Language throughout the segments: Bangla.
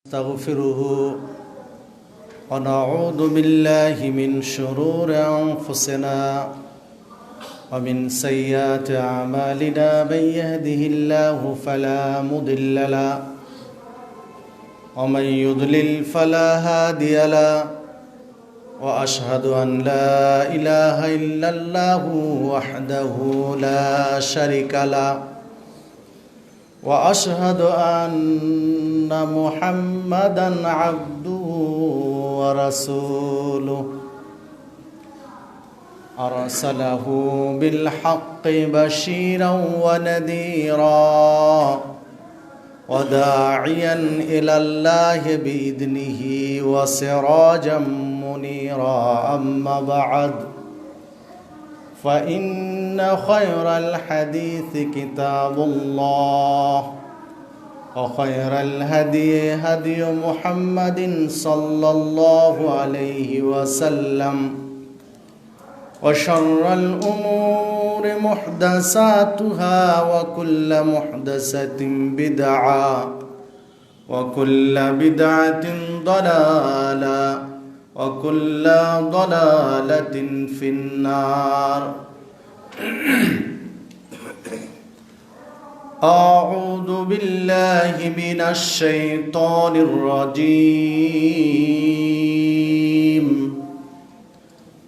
نستغفره ونعوذ بالله من شرور أنفسنا ومن سيئات أعمالنا من يهده الله فلا مضل له ومن يضلل فلا هادي له وأشهد أن لا إله إلا الله وحده لا شريك له وأشهد أن محمدًا عبده ورسوله أرسله بالحق بشيرًا ونذيرًا وداعيًا إلى الله بإذنه وسراجًا منيرًا أما بعد فإن خير الحديث كتاب الله وخير الهدي هدي محمد صلى الله عليه وسلم وشر الأمور محدثاتها وكل محدثة بدعة وكل بدعة ضلالة وكل ضلالة في النار أعوذ بالله من الشيطان الرجيم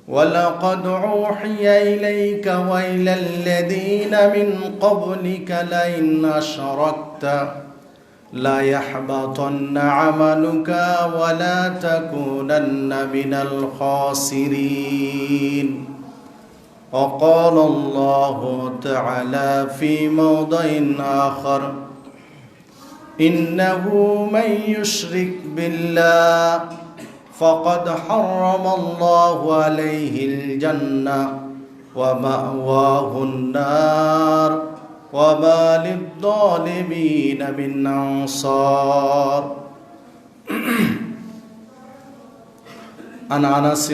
ولقد أوحي إليك وإلى الذين من قبلك لئن أشركت ليحبطن عملك ولا تكونن من الخاسرين وقال الله تعالى في موضع آخر إنه من يشرك بالله فقد حرم الله عليه الجنة ومأواه النار وما للظالمين من أنصار عن أنس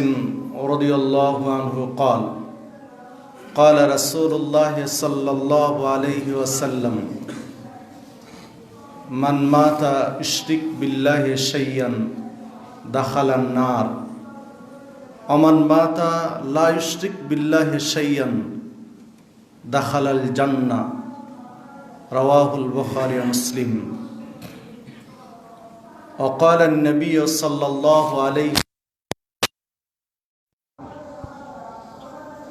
رضي الله عنه قال قال رسول الله صلى الله عليه وسلم من مات يشرك بالله شيئا دخل النار ومن مات لا يشرك بالله شيئا دخل الجنة رواه البخاري ومسلم وقال النبي صلى الله عليه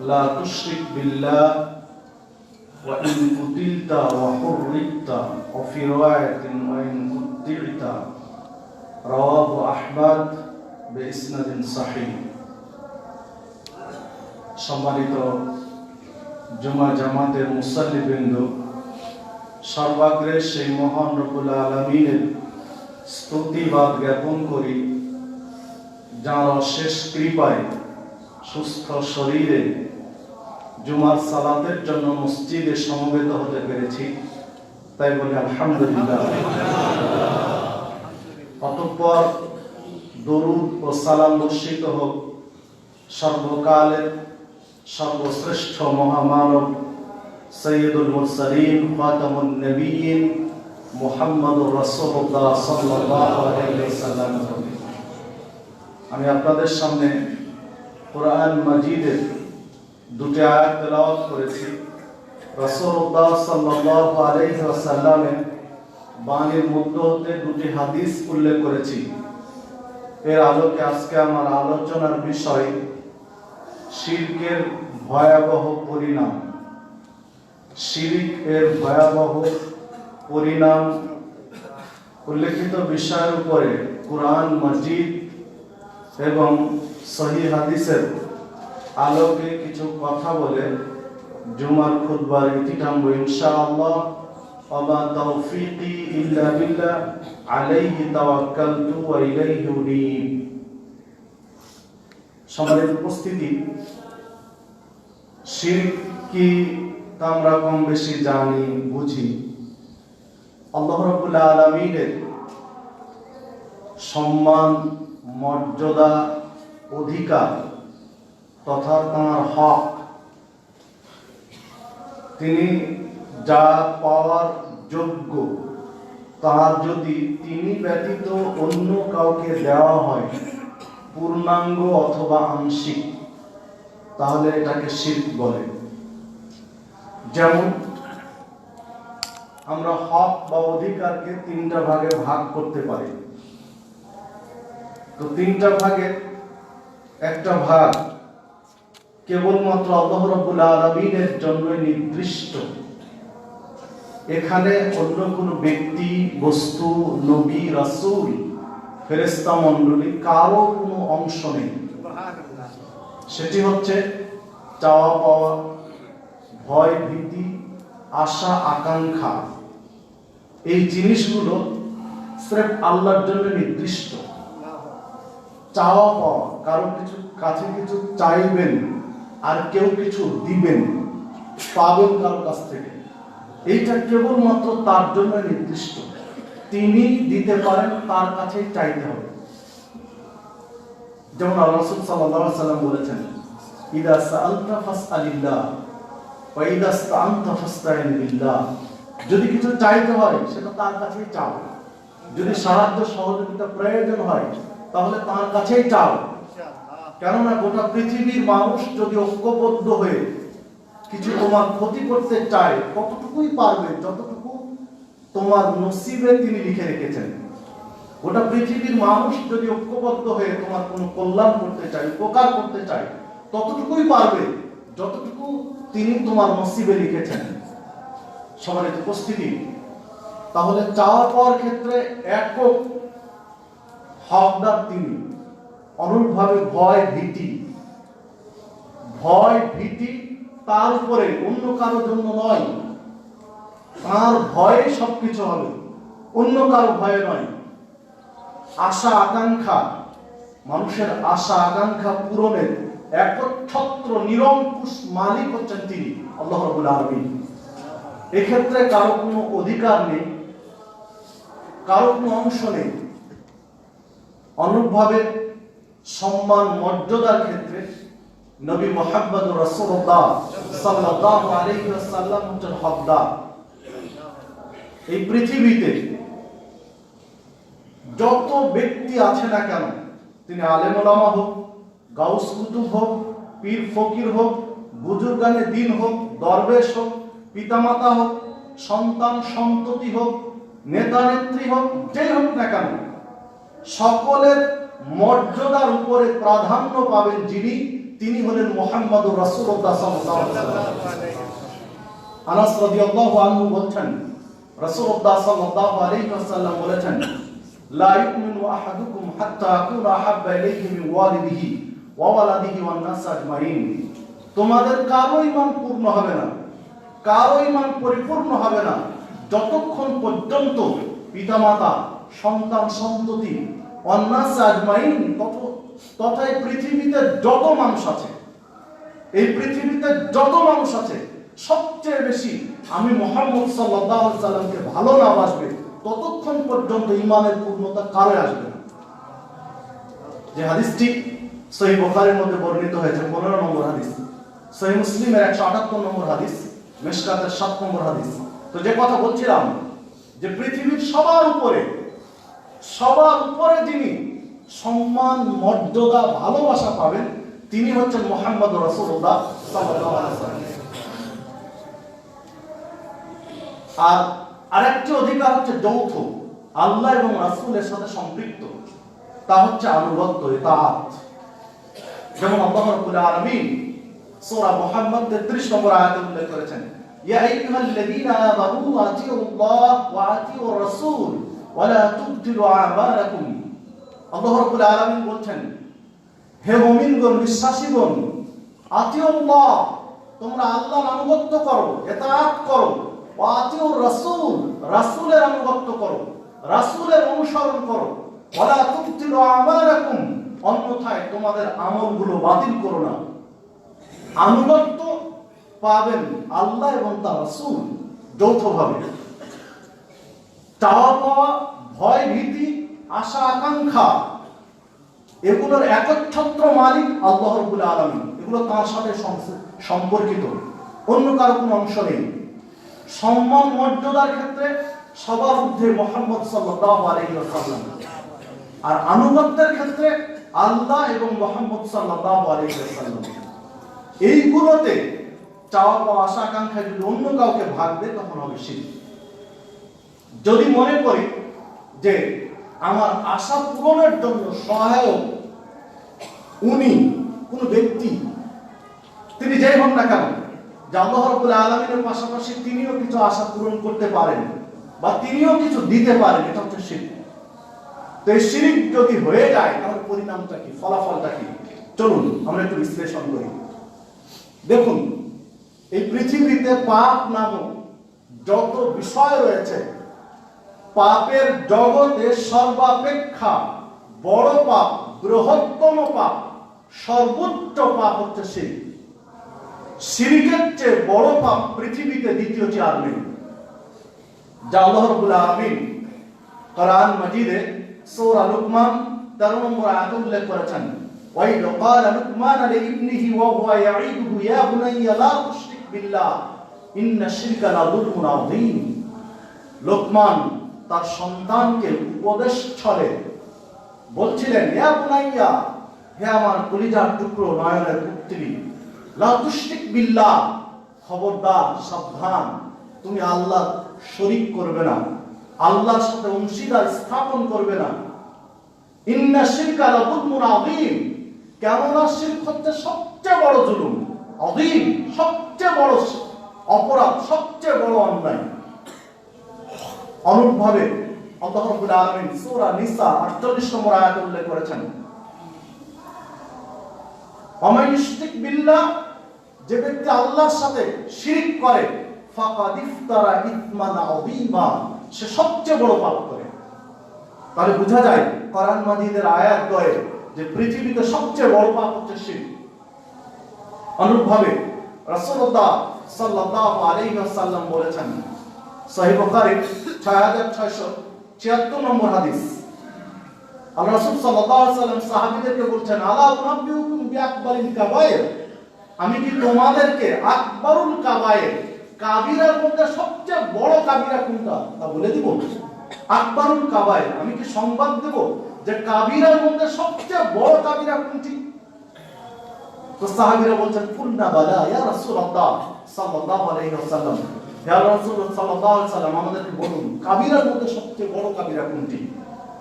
لا تشرك بالله وإن قتلت وحرقت وفي رواية وإن قطعت رواه أحمد بإسناد صحيح সম্মানিত জুমা জামাতের মুসল্লিবৃন্দ, সর্বাগ্রে সেই মহান রব্বুল আলামিনের স্তুতিবাদ জ্ঞাপন করি যার অশেষ কৃপায় সুস্থ শরীরে জুমার সালাতের জন্য মসজিদে সমবেত হতে পেরেছি, তাই বলি আলহামদুলিল্লাহ। অতঃপর দরুদ ও সালাম বর্ষিত হোক সর্বকালের সর্বশ্রেষ্ঠ মহামানব সৈয়দুল মুরসালিন খাতামুন নবিয়্যিন মুহাম্মদুর রাসূলুল্লাহ সাল্লাল্লাহু আলাইহি ওয়াসাল্লাম। আমি আপনাদের সামনে কুরআন মাজিদের দুটি আয়াত তেলাওয়াত করেছি। রাসূলুল্লাহ সাল্লাল্লাহু আলাইহি ওয়াসাল্লামের বাণীর মধ্য হতে দুটি হাদিস উল্লেখ করেছি। এর আলোকে আজকে আমার আলোচনার বিষয় শিরকের ভয়াবহ পরিণাম। শিরক এর ভয়াবহ পরিণাম উল্লেখিত বিষয়ের উপরে কুরআন মাজিদ এবং সহিহ হাদিসের আলোকে কিছু কথা বলে জুমার খুতবার ইতি টানবো ইনশাআল্লাহ। ওয়া তাওফীকি ইল্লা বিল্লাহ আলাইহি তাওয়াক্কালতু ওয়া ইলাইহি উনীব। সম্মানিত উপস্থিতি, শিরক কি তা আমরা কম বেশি জানি বুঝি। আল্লাহ রাব্বুল আলামিনের সম্মান, মর্যাদা, অধিকার তথা তাঁর হক, তিনি যা পাওয়ার যোগ্য তার যদি তিনি ব্যতীত অন্য কাউকে দেওয়া হয় পূর্ণাঙ্গ অথবা আংশিক, তাহলে এটাকে শিরক বলে। যেমন আমরা হক বা অধিকারকে তিনটা ভাগে ভাগ করতে পারি। তো তিনটা ভাগের একটা ভাগ কেবলমাত্র আল্লাহ রাব্বুল আলামিনের জন্য নির্দিষ্ট। এখানে অন্য কোনো ব্যক্তি, বস্তু, নবী, রাসূল, ফেরেশতা মণ্ডলী কারো কোনো অংশ নেই। সেটি হচ্ছে চাওয়া পাওয়া, ভয় ভীতি, আশা আকাঙ্ক্ষা। এই জিনিসগুলো স্রেফ আল্লাহর জন্য নির্দিষ্ট। চাওয়া পাওয়া, কারো কিছু কাছে কিছু চাইবেন আর কেউ কিছু দিবেন, পাবেন কারো কাছ থেকে, এইটা কেবলমাত্র তার জন্য নির্দিষ্ট। তিনি দিতে পারেন, তার কাছেই চাইতে হবে। যেমন আল্লাহ রাসূল সাল্লাল্লাহু আলাইহি ওয়াসাল্লাম বলেছেন, ইদা সাআলতা ফাসআলিল্লাহ ওয়া ইদা ইসতাআনতা ফাসতাইন বিল্লাহ। যদি কিছু চাইতে হয় সেটা তার কাছেই চাও। যদি সাহায্য সহযোগিতা প্রয়োজন হয় তাহলে তার কাছেই চাও। কেননা গোটা পৃথিবীর মানুষ যদি ঐক্যবদ্ধ হয়ে কিছু তোমার ক্ষতি করতে চায়, কতটুকুই পারবে যতটুকু তোমার নসিবে তিনি লিখে রেখেছেন। গোটা পৃথিবীর মানুষ যদি ঐক্যবদ্ধ হয়ে তোমার কোনো কল্যাণ করতে চায়, উপকার করতে চায়, ততটুকুই পারবে যতটুকু তিনি তোমার নসিবে লিখেছেন। সম্মানিত উপস্থিতি, তাহলে চাওয়া পাওয়ার ক্ষেত্রে একক হকদার তিনি। অনুরূপভাবে ভয় ভীতি তার উপরে, অন্য কারোর জন্য নয়। তার ভয়ে সবকিছু হবে, অন্য কারো ভয়ে নয়। আশা আকাঙ্ক্ষা, মানুষের আশা আকাঙ্ক্ষা পূরণের একচ্ছত্র নিরঙ্কুশ মালিক হচ্ছেন তিনি, আল্লাহ রাব্বুল আলামিন। এক্ষেত্রে কারো কোনো অধিকার নেই, কারো কোনো অংশ নেই। অনুরূপভাবে সম্মান মর্যাদার ক্ষেত্রে নবী মুহাম্মদুর রাসূলুল্লাহ সাল্লাল্লাহু আলাইহি ওয়াসাল্লাম হচ্ছেন হকদার। এই পৃথিবীতে যত ব্যক্তি আছে না কেন, তিনি আলেম ওলামা হোক, গাউস কুতুব হোক, পীর ফকির হোক, বুজুর্গানে দিন হোক, দরবেশ হোক, পিতামাতা হোক, সন্তান সন্ততি হোক, নেতা নেত্রী হোক, যেই হোক না কেন, সকলের মর্যাদার উপরে প্রাধান্য পাবেন যিনি, তিনি হলেন মুহাম্মদুর রাসূলুল্লাহ সাল্লাল্লাহু আলাইহি ওয়াসাল্লাম। আনাস রাদিয়াল্লাহু আনহু বলেন, রাসূলুল্লাহ সাল্লাল্লাহু আলাইহি ওয়াসাল্লাম বলেছেন, লা ইউমিনু আহাদুকুম হাত্তা আকুনা আহাব্বা ইলাইহি মিন ওয়ালিদিহি ওয়া ওয়ালাদিহি ওয়ান নাস আজমাইন। তোমাদের কারো ঈমান পূর্ণ হবে না, কারো ঈমান পরিপূর্ণ হবে না যতক্ষণ পর্যন্ত পিতামাতা, সন্তান সন্ততি, ওয়ান নাস আজমাইন, তথা এই পৃথিবীতে যত মানুষ আছে, এই পৃথিবীতে যত মানুষ আছে, সবচেয়ে বেশি আমি মুহাম্মদ সাল্লাল্লাহু আলাইহি সাল্লামকে ভালো না বাসবে ততক্ষণ পর্যন্ত ঈমানের পূর্ণতা কারো আসবে না। যে হাদিসটি সহিহ বুখারীর মধ্যে বর্ণিত হয়েছে 15 নম্বর হাদিস, সহিহ মুসলিমের 178 নম্বর হাদিস, মিশকাতের 7 নম্বর হাদিস। তো যে কথা বলছিলাম যে পৃথিবীর সবার উপরে যিনি সম্মান, মর্যাদা, ভালোবাসা পাবেন তিনি হচ্ছেন মুহাম্মদুর রাসূলুল্লাহ সাল্লাল্লাহু আলাইহি ওয়াসাল্লাম। আর আরেকটি অধিকার হচ্ছে যৌথ, আল্লাহ এবং রাসূলের সাথে সম্পৃক্ত, তা হচ্ছে আনুগত্য, ইতাআত। যেমন আল্লাহ রাব্বুল আলামিন সূরা মুহাম্মদ 33 নম্বর আয়াতে উল্লেখ করেছেন, ইয়া আইয়ুহাল্লাযীনা আমানু আতিউল্লাহ ওয়া আতিউর রাসূল ওয়া লা তুবতিলু আমালাকুম। আল্লাহ রাব্বুল আলামিন বলছেন, হে মুমিনগণ, বিশ্বাসীগণ, আতিউল্লাহ, তোমরা আল্লাহর আনুগত্য করো, ইতাআত করো, ওয়া আতিউর রাসূল, রাসূলের আনুগত্য করো, রাসূলের অনুসরণ করো, ওয়া লা তুবতিলু আমালাকুম, অন্যথায় তোমাদের আমলগুলো বাতিল করো না। আনুগত্য পাবেন আল্লাহ এবং তার রাসূল যৌথভাবে। চাওয়া পাওয়া, ভয় ভীতি, আশা আকাঙ্ক্ষা, এগুলোর একচ্ছত্র মালিক আল্লাহ রাব্বুল আলামিন। এগুলো তার সাথে সম্পর্কিত, অন্য কারো কোনো অংশ নেই। সম্মান মর্যাদার ক্ষেত্রে সবার ঊর্ধ্বে মুহাম্মদ সাল্লাল্লাহু আলাইহি ওয়াসাল্লাম, আর আনুগত্যের ক্ষেত্রে আল্লাহ এবং মুহাম্মদ সাল্লাল্লাহু আলাইহি ওয়াসাল্লাম। এইগুলোতে চাওয়া পাওয়া আশা আকাঙ্ক্ষা যদি অন্য কাউকে ভাগ দেয় তখন হবে শিরক। যদি মনে করি যে আমার আশা পূরণের জন্য সহায়ক উনি কোন ব্যক্তি, তিনি যেই হন না কেন, যে আল্লাহ রাব্বুল আলামিনের পাশাপাশি তিনিও কিছু আশা পূরণ করতে পারেন বা তিনিও কিছু দিতে পারেন, এটা হচ্ছে শিরক। তো এই শিরক যদি হয়ে যায় তাহলে পরিণামটা কি, ফলাফলটা কি? চলুন আমরা একটু বিশ্লেষণ করি। দেখুন, এই পৃথিবীতে পাপ নামক যত বিষয় রয়েছে, পাপের জগতে সর্বাপেক্ষা বড় পাপ, বৃহত্তম পাপ, সর্বোচ্চ পাপ হচ্ছে শিরক। শিরকের চেয়ে বড় পাপ পৃথিবীতে দ্বিতীয় চেয়ে আর নেই। যা আল্লাহ রাব্বুল আলামিন কোরআন মাজিদে সূরা লুকমান 13 নম্বর আয়াতে উল্লেখ করেছেন, ওয়াইদ ক্বালা লুকমান লিইবনিহি ওয়া হুয়া ইয়াঈদুহু ইয়া বুনাইয়া লা তুশরিক বিল্লাহ ইন্নাশ শিরকা লাযুলমুন আযীম। লোকমান তার সন্তানকে উপদেশ ছলে বলছিলেন, ইয়া বুনাইয়া, হে আমার কলিজার টুকরো, নয়নের পুত্রী, লা তুশরিক বিল্লাহ, খবরদার, সাবধান, তুমি আল্লাহ শরীক করবে না, আল্লাহর সাথে অংশীদার স্থাপন করবে না। ইন্নাশ শিরকা লাযুলমুন আযীম, কেননা শিরক হচ্ছে সবচেয়ে বড় জুলুম, আযীম, সবচেয়ে বড় অপরাধ, সবচেয়ে বড় অন্যায়। অনুরূপভাবে আল্লাহ রাব্বুল আলামিন সূরা নিসা 48 নম্বর আয়াতে উল্লেখ করেছেন, ওয়া ইউশরিক বিল্লাহ, যে ব্যক্তি আল্লাহর সাথে শিরক করে, ফাকাদ ইফতারা ইসমান আযীমা, সে সবচেয়ে বড় পাপ করে। তাহলে বোঝা যায় কোরআন মাজিদের আয়াত দ্বয়ে যে পৃথিবীতে সবচেয়ে বড় পাপ হচ্ছে শিরক। অনুরূপভাবে রাসূলুল্লাহ সাল্লাল্লাহু আলাইহি ওয়াসাল্লাম বলেছেন, সহিহ বুখারী 6676 নম্বর হাদিস, আল্লাহ রাসূল সাল্লাল্লাহু আলাইহি ওয়াসাল্লাম সাহাবীদেরকে বলছেন, আলা উনাব্বিউকুম বিআকবারিল কাবায়ের, আমি কি তোমাদেরকে আকবারুল কাবায়ের, কাবিরার মধ্যে সবচেয়ে বড় কাবিরা কোনটা তা বলে দিব? আকবারুল কাবায়ের, আমি কি সংবাদ দেব যে কাবিরার মধ্যে সবচেয়ে বড় কাবিরা কোনটি? তো সাহাবীরা বলছেন, কুলনা বালা ইয়া রাসূলুল্লাহ সাল্লাল্লাহু আলাইহি ওয়াসাল্লাম, ইয়া রাসূলুল্লাহ সাল্লাল্লাহু আলাইহি ওয়াসাল্লাম, আমাদেরকে বলুন কাবিরার মধ্যে সবচেয়ে বড় কাবিরা কোনটি?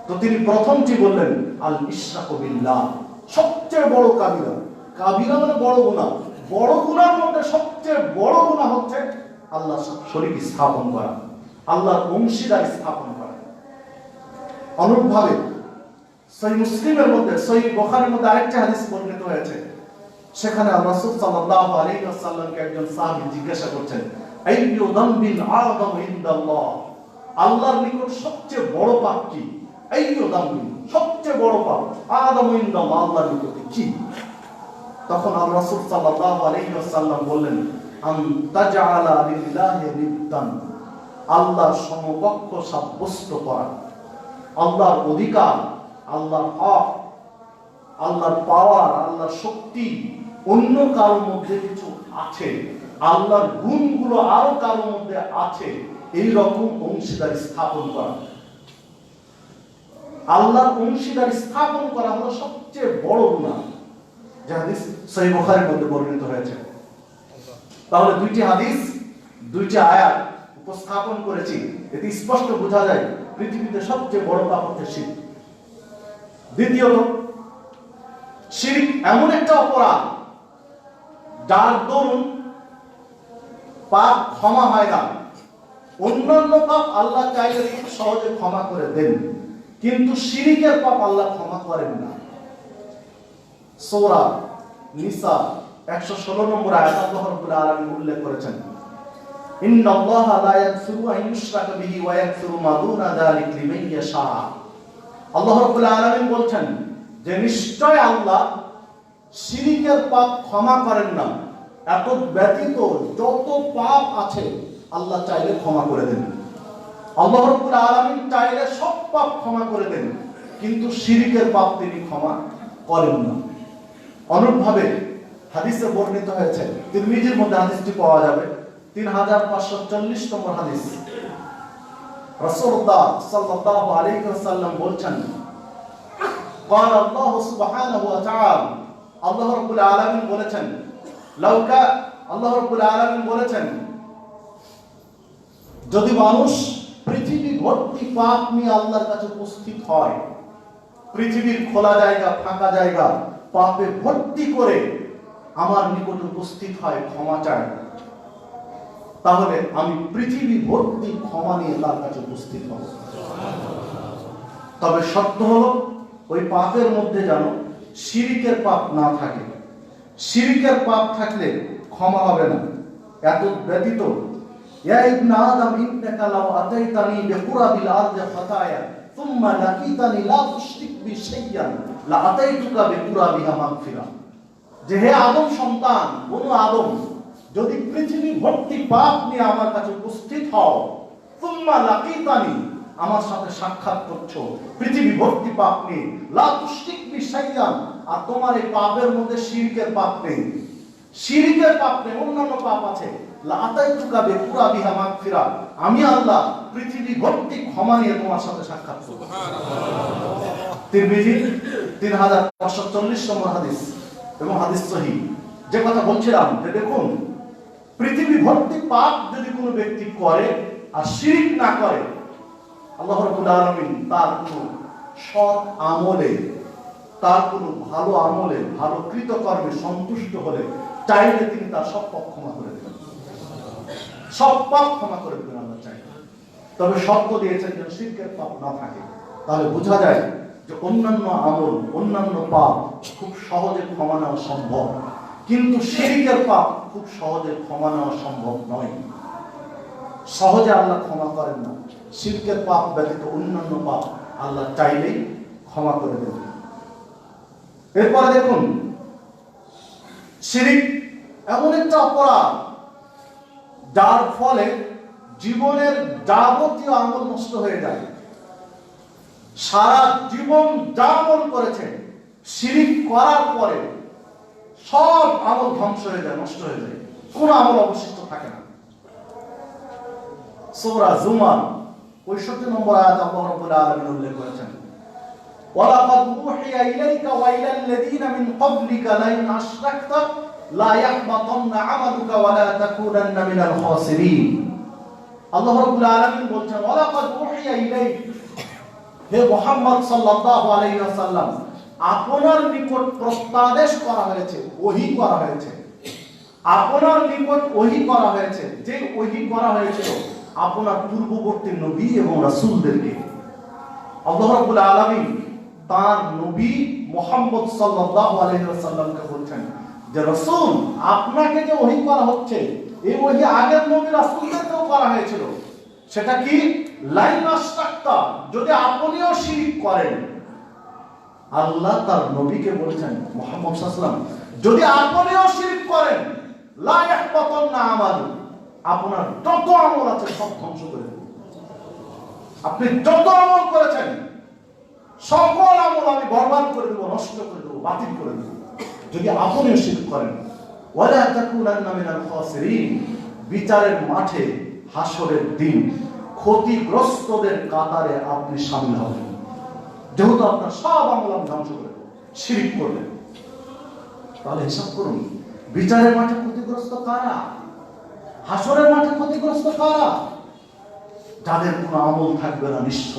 তো তিনি প্রথমটি বললেন, আল ইশরাকু বিল্লাহ, সবচেয়ে বড় কাবিরা। কাবিরা মানে বড় গুনাহ, বড় গুনার মধ্যে সবচেয়ে বড় গুনাহ হচ্ছে আল্লাহর সাথে শরীক স্থাপন করা, আল্লাহর অংশীদার স্থাপন করা। অনুরূপভাবে সহিহ মুসলিমের মধ্যে, সহিহ বুখারীর মধ্যে আরেকটা হাদিস বর্ণিত হয়েছে, সেখানে রাসূল সাল্লাল্লাহু আলাইহি ওয়াসাল্লামকে একজন সাহাবী জিজ্ঞাসা করছেন, আইয়ু যামবিন আযম ইনদাল্লাহ, আল্লাহর নিকট সবচেয়ে বড় পাপ কি? আইয়ু যামবিন, সবচেয়ে বড় পাপ, আযম ইনদাল্লাহ, আল্লাহর নিকট কি? তখন আল্লাহ রাসূল সাল্লাল্লাহু আলাইহি ওয়াসাল্লাম বললেন, আন তাজআলা লিল্লাহি নিদ্দান, আল্লাহর সমকক্ষ সাব্যস্ত করা, আল্লাহর অধিকার, আল্লাহর হক, আল্লাহর পাওয়ার, আল্লাহর শক্তি অন্য কারোর মধ্যে কিছু আছে, আল্লাহর গুণগুলো আরো কারোর মধ্যে আছে, এই রকম অংশীদার স্থাপন করা। আল্লাহর অংশীদার স্থাপন করা হলো সবচেয়ে বড় গুনাহ, যে হাদিস সহিহ বুখারীর মধ্যে বর্ণিত হয়েছে। তাহলে দুইটি হাদিস, দুইটি আয়াত উপস্থাপন করেছি, এতে স্পষ্ট বোঝা যায় পৃথিবীতে সবচেয়ে বড় পাপ হচ্ছে শিরক। দ্বিতীয়ত, শিরক এমন একটা অপরাধ যার দরুন পাপ ক্ষমা হয় না। অন্যান্য পাপ আল্লাহ চাইলে খুব সহজে ক্ষমা করে দেন, কিন্তু শিরকের পাপ আল্লাহ ক্ষমা করেন না। সূরা নিসা 116 নম্বর আয়াতে আল্লাহ রাব্বুল আলামিন উল্লেখ করেছেন, ইন্নাল্লাহা লা ইয়াগফিরু আন ইউশরাকা বিহি ওয়া ইয়াগফিরু মা দুনা যালিকা লিমান ইয়াশা। আল্লাহ রাব্বুল আলামিন বলছেন যে নিশ্চয় আল্লাহ শিরকের পাপ ক্ষমা করেন না, এত ব্যতীত যত পাপ আছে আল্লাহ চাইলে ক্ষমা করে দেন। আল্লাহ রাব্বুল আলামিন চাইলে সব পাপ ক্ষমা করে দেন, কিন্তু শিরকের পাপ তিনি ক্ষমা করেন না। অনুরূপভাবে হাদিসে বর্ণিত হয়েছে, তিরমিজির মধ্যে হাদিসটি পাওয়া যাবে, 3540 নম্বর হাদিস, রাসূলুল্লাহ সাল্লাল্লাহু আলাইহি ওয়াসাল্লাম বলছেন, قال الله سبحانه وتعالى, আল্লাহ রাব্বুল আলামিন বলেছেন, লাউকা, আল্লাহ রাব্বুল আলামিন বলেছেন, যদি মানুষ পৃথিবী ভর্তি পাপ নিয়ে আল্লাহর কাছে উপস্থিত হয়, পৃথিবীর খোলা জায়গা, ফাঁকা জায়গা পাপে ভর্তি করে আমার নিকট উপস্থিত হয় ক্ষমা চায়, তাহলে আমি পৃথিবী ভর্তি ক্ষমা নিয়ে তার কাছে উপস্থিত হব। তবে শর্ত হলো ওই পাপের মধ্যে যেন শিরকের পাপ না থাকে। শিরকের পাপ থাকলে ক্ষমা হবে না। এত ব্যতীত, ইয়া ইবনে আদম ইন্নাকা লাউ আতাইতানি বিকুরাবিল আরদি খাতায়া সুম্মা লাকিতানি লা তুশরিক বি শাইয়ান লা আতাইতুকা বিকুরাবিহা মাগফিরা, যে হে আদম সন্তান, বনু আদম, যদি পৃথিবী ভর্তি পাপ নিয়ে আমার কাছে উপস্থিত হও, সুম্মা লাকিতানি, আমার সাথে সাক্ষাৎ করছো পৃথিবী ভর্তি পাপ নিয়ে, লা তুশরিক বি শাইয়ান, আর তোমার এই পাপের মধ্যে শিরকের পাপ নেই, শিরকের পাপ নেই, অন্যান্য পাপ আছে, লা আতাইতুকা বিকুরাবিহা মাগফিরা, আমি আল্লাহ পৃথিবী ভর্তি ক্ষমা নিয়ে তোমার সাথে সাক্ষাৎ করব। তিরমিজি 3540 নম্বর হাদিস এবং হাদিস সহিহ। যে কথা বলছিলাম, যে দেখুন, পৃথিবী ভর্তি পাপ যদি কোনো ব্যক্তি করে আর শিরক না করে, আল্লাহ রাব্বুল আলামিন তার কোনো সৎ আমলে, তার কোনো ভালো আমলে, ভালো কৃতকর্মে সন্তুষ্ট হলে চাইলে তিনি তার সব পাপ ক্ষমা করে দেবেন, সব পাপ ক্ষমা করে দেবেন আল্লাহ চাইলে। তবে শর্ত দিয়েছেন যেন শিরকের পাপ না থাকে। তাহলে বোঝা যায় যে অন্যান্য আমল, অন্যান্য পাপ খুব সহজে ক্ষমা নেওয়া সম্ভব, কিন্তু শিরকের পাপ খুব সহজে ক্ষমা নেওয়া সম্ভব নয়। সহজে আল্লাহ ক্ষমা করেন না। শিরকের পাপ ব্যতীত অন্যান্য পাপ আল্লাহ চাইলেই ক্ষমা করে দেবেন। এরপরে দেখুন, শিরক এমন একটা অপরাধ যার ফলে জীবনের যাবতীয় আমল নষ্ট হয়ে যায়। সারা জীবন যা আমল করেছে, শিরক করার পরে সব আমল ধ্বংস হয়ে যায়, নষ্ট হয়ে যায়, কোনো আমল অবশিষ্ট থাকে না। সূরা জুমার 65 নম্বর আয়াত আল্লাহ রাব্বুল আলামিন উল্লেখ করেছেন, ওয়ালাকাদ উহিয়া ইলাইকা ওয়া ইলাল লাযিনা মিন ক্বাবলিকা লাইন আশরাকতা লা ইয়াহবাতান্না আমালুকা ওয়া লা তাকুনান্না মিনাল খাসিরিন। আল্লাহ রাব্বুল আলামিন বলছেন, ওয়ালাকাদ উহিয়া ইলাইক, হে মুহাম্মদ সাল্লাল্লাহু আলাইহি ওয়াসাল্লাম, আপনার নিকট প্রত্যাদেশ করা হয়েছে, ওহী করা হয়েছে, আপনার নিকট ওহী করা হয়েছে, যে ওহী করা হয়েছিল আপনার পূর্ববর্তী নবী এবং রাসূলদেরকে। আল্লাহ রাব্বুল আলামিন তার নবী মুহাম্মদ সাল্লাল্লাহু আলাইহি ওয়াসাল্লামকে বলছেন যে রাসূল, আপনাকে যে ওহী করা হচ্ছে, এই ওহী আগের নবী রাসূলদেরকেও করা হয়েছিল। সেটা কি? লাইন আশরাকতা, যদি আপনিও শিরক করেন। আল্লাহ তার নবীকে বলেছেন মুহাম্মদ সাল্লাল্লাহু আলাইহি ওয়াসাল্লাম, যদি আপনিও শিরক করেন, লা ইয়াহবাতান্না আমালু, আপনার যত আমল আছে সব ধ্বংস করে দেব। আপনি যত আমল করেছেন সকল আমল আমি বরবাদ করে দেব, নষ্ট করে দেব, বাতিল করে দেব, যদি আপনিও শিরক করেন। ওয়ালা তাকুনান্না মিনাল খাসিরিন, বিচারের মাঠে, হাসরের দিন ক্ষতিগ্রস্তদের কাতারে আপনি শামিল হবেন, যেহেতু আপনার সব আমল আমি ধ্বংস করে দেব, শিরক করলেন। তাহলে হিসাব করুন, বিচারের মাঠে ক্ষতিগ্রস্ত কারা? হাসরের মাঠে ক্ষতিগ্রস্ত কারা? যাদের কোনো আমল থাকবে না, নিঃস্ব,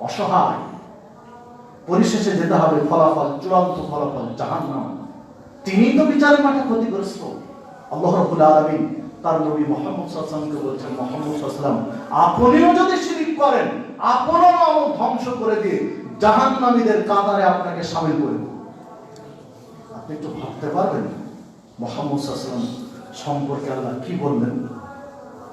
অসহায়, পরিশেষে যেতে হবে ফলাফল, চূড়ান্ত ফলাফল জাহান্নাম। তিনি তো বিচারের মাঠে ক্ষতিগ্রস্ত। আল্লাহ রাব্বুল আলামিন তার নবী মুহাম্মদ সাল্লাল্লাহু আলাইহি ওয়াসাল্লামকে বলছেন, মুহাম্মদ সাল্লাল্লাহু আলাইহি ওয়াসাল্লাম, আপনিও যদি শিরক করেন, আপনার আমল ধ্বংস করে দিয়ে জাহান্নামীদের কাতারে আপনাকে শামিল করে দেব। আপনি একটু ভাবতে পারবেন মুহাম্মদ সাল্লাল্লাহু আলাইহি ওয়াসাল্লাম সম্পর্কে আল্লাহ কি বললেন,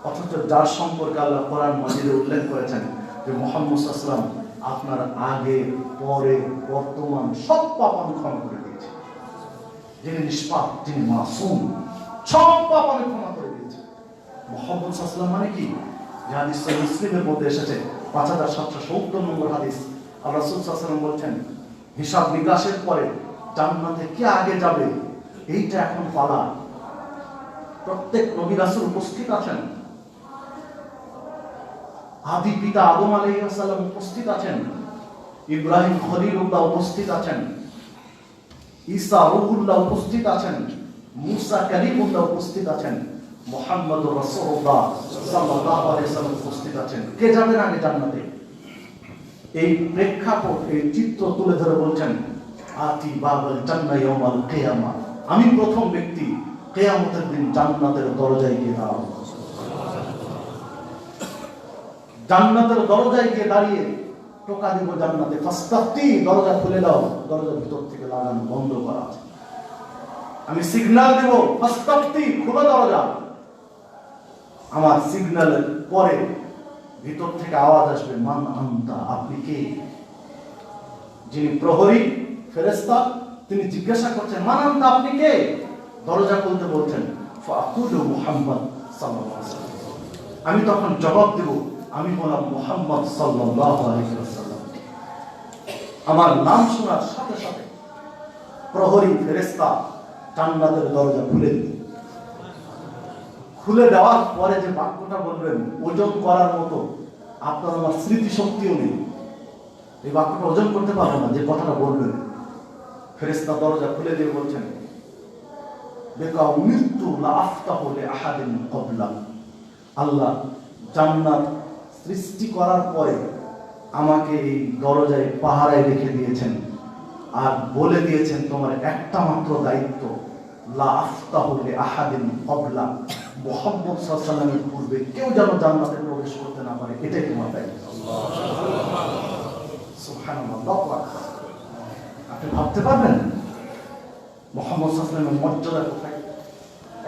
অথচ যার সম্পর্কে আল্লাহ কোরআন মাজিদে উল্লেখ করেছেন যে মুহাম্মদ সাল্লাল্লাহু আলাইহি ওয়াসাল্লাম আপনার আগে, পরে, বর্তমান সব পাপ আমি ক্ষমা করে দিয়েছি। যিনি নিষ্পাপ, যিনি মাসুম, সব পাপ আমি ক্ষমা করে দিয়েছি। মুহাম্মদ সাল্লাল্লাহু আলাইহি ওয়াসাল্লাম মানে কি? যে হাদিস মুসলিমের মধ্যে এসেছে 5770 নম্বর হাদিস, আল্লাহ রাসূল সাল্লাল্লাহু আলাইহি ওয়াসাল্লাম বলছেন, হিসাব নিকাশের পরে জান্নাতে কে আগে যাবে এইটা এখন পালা। প্রত্যেক নবী রাসূল উপস্থিত আছেন। আদি পিতা আদম আলাইহিস সালাম উপস্থিত আছেন, ইব্রাহিম খলিলুল্লাহ উপস্থিত আছেন, ঈসা রূহুল্লাহ উপস্থিত আছেন, মুসা কালিমুল্লাহ উপস্থিত আছেন, মুহাম্মদুর রাসূলুল্লাহ সাল্লাল্লাহু আলাইহি ওয়াসাল্লাম উপস্থিত আছেন। কে যাবেন আগে জান্নাতে? এই প্রেক্ষাপট, এই চিত্র তুলে ধরে বলছেন, আতি বাবাল জান্নাহ ইয়াউমাল কিয়ামা, আমি প্রথম ব্যক্তি কিয়ামতের দিন জান্নাতের দরজায় গিয়ে দাঁড়াবো। জান্নাতের দরজায় গিয়ে দাঁড়িয়ে টোকা দিব জান্নাতে, ফাস্তাফতি, দরজা খুলে দাও, দরজার ভিতর থেকে লাগানো বন্ধ করা আছে। আমি সিগন্যাল দেব, ফাস্তাফতি, খুলে দরজা। আমার সিগন্যালের পরে ভিতর থেকে আওয়াজ আসবে, মান আনতা, আপনি কে? যিনি প্রহরী ফেরেশতা তিনি জিজ্ঞাসা করছেন, মান আনতা, আপনি কে? দরজা খুলতে বলছেন, ফাকুলু মুহাম্মদ সাল্লাল্লাহু আলাইহি ওয়াসাল্লাম। আমি তখন জবাব দেব, আমি হলাম মুহাম্মদ সাল্লাল্লাহু আলাইহি ওয়াসাল্লাম। আমার নাম শোনার সাথে সাথে প্রহরী ফেরেশতা জান্নাতের দরজা খুলে দিবে। খুলে দেওয়ার পরে যে বাক্যটা বলবেন, ওজন করার মতো আপনার আমার স্মৃতি শক্তিও নেই, এই বাক্যটা ওজন করতে পারবো না যে কথাটা বলবেন। ফেরেশতা দরজা খুলে দিয়ে বলছেন, বেকা মৃত্যু লা আফতাহু লি আহাদিন ক্বাবলা, আল্লাহ জান্নাত সৃষ্টি করার পরে আমাকে এই দরজায় পাহারায় রেখে দিয়েছেন, আর বলে দিয়েছেন তোমার একটা মাত্র দায়িত্ব, লা আফতাহু লি আহাদিন ক্বাবলা, মুহাম্মদ সাল্লাল্লাহু আলাইহি ওয়াসাল্লামের পূর্বে কেউ যেন জান্নাতে প্রবেশ করতে না পারে, এটাই তোমার দায়িত্ব। সুবহানাল্লাহ। আপনি ভাবতে পারবেন মুহাম্মদ সাল্লাল্লাহু আলাইহি ওয়াসাল্লামের মর্যাদা কোথায়?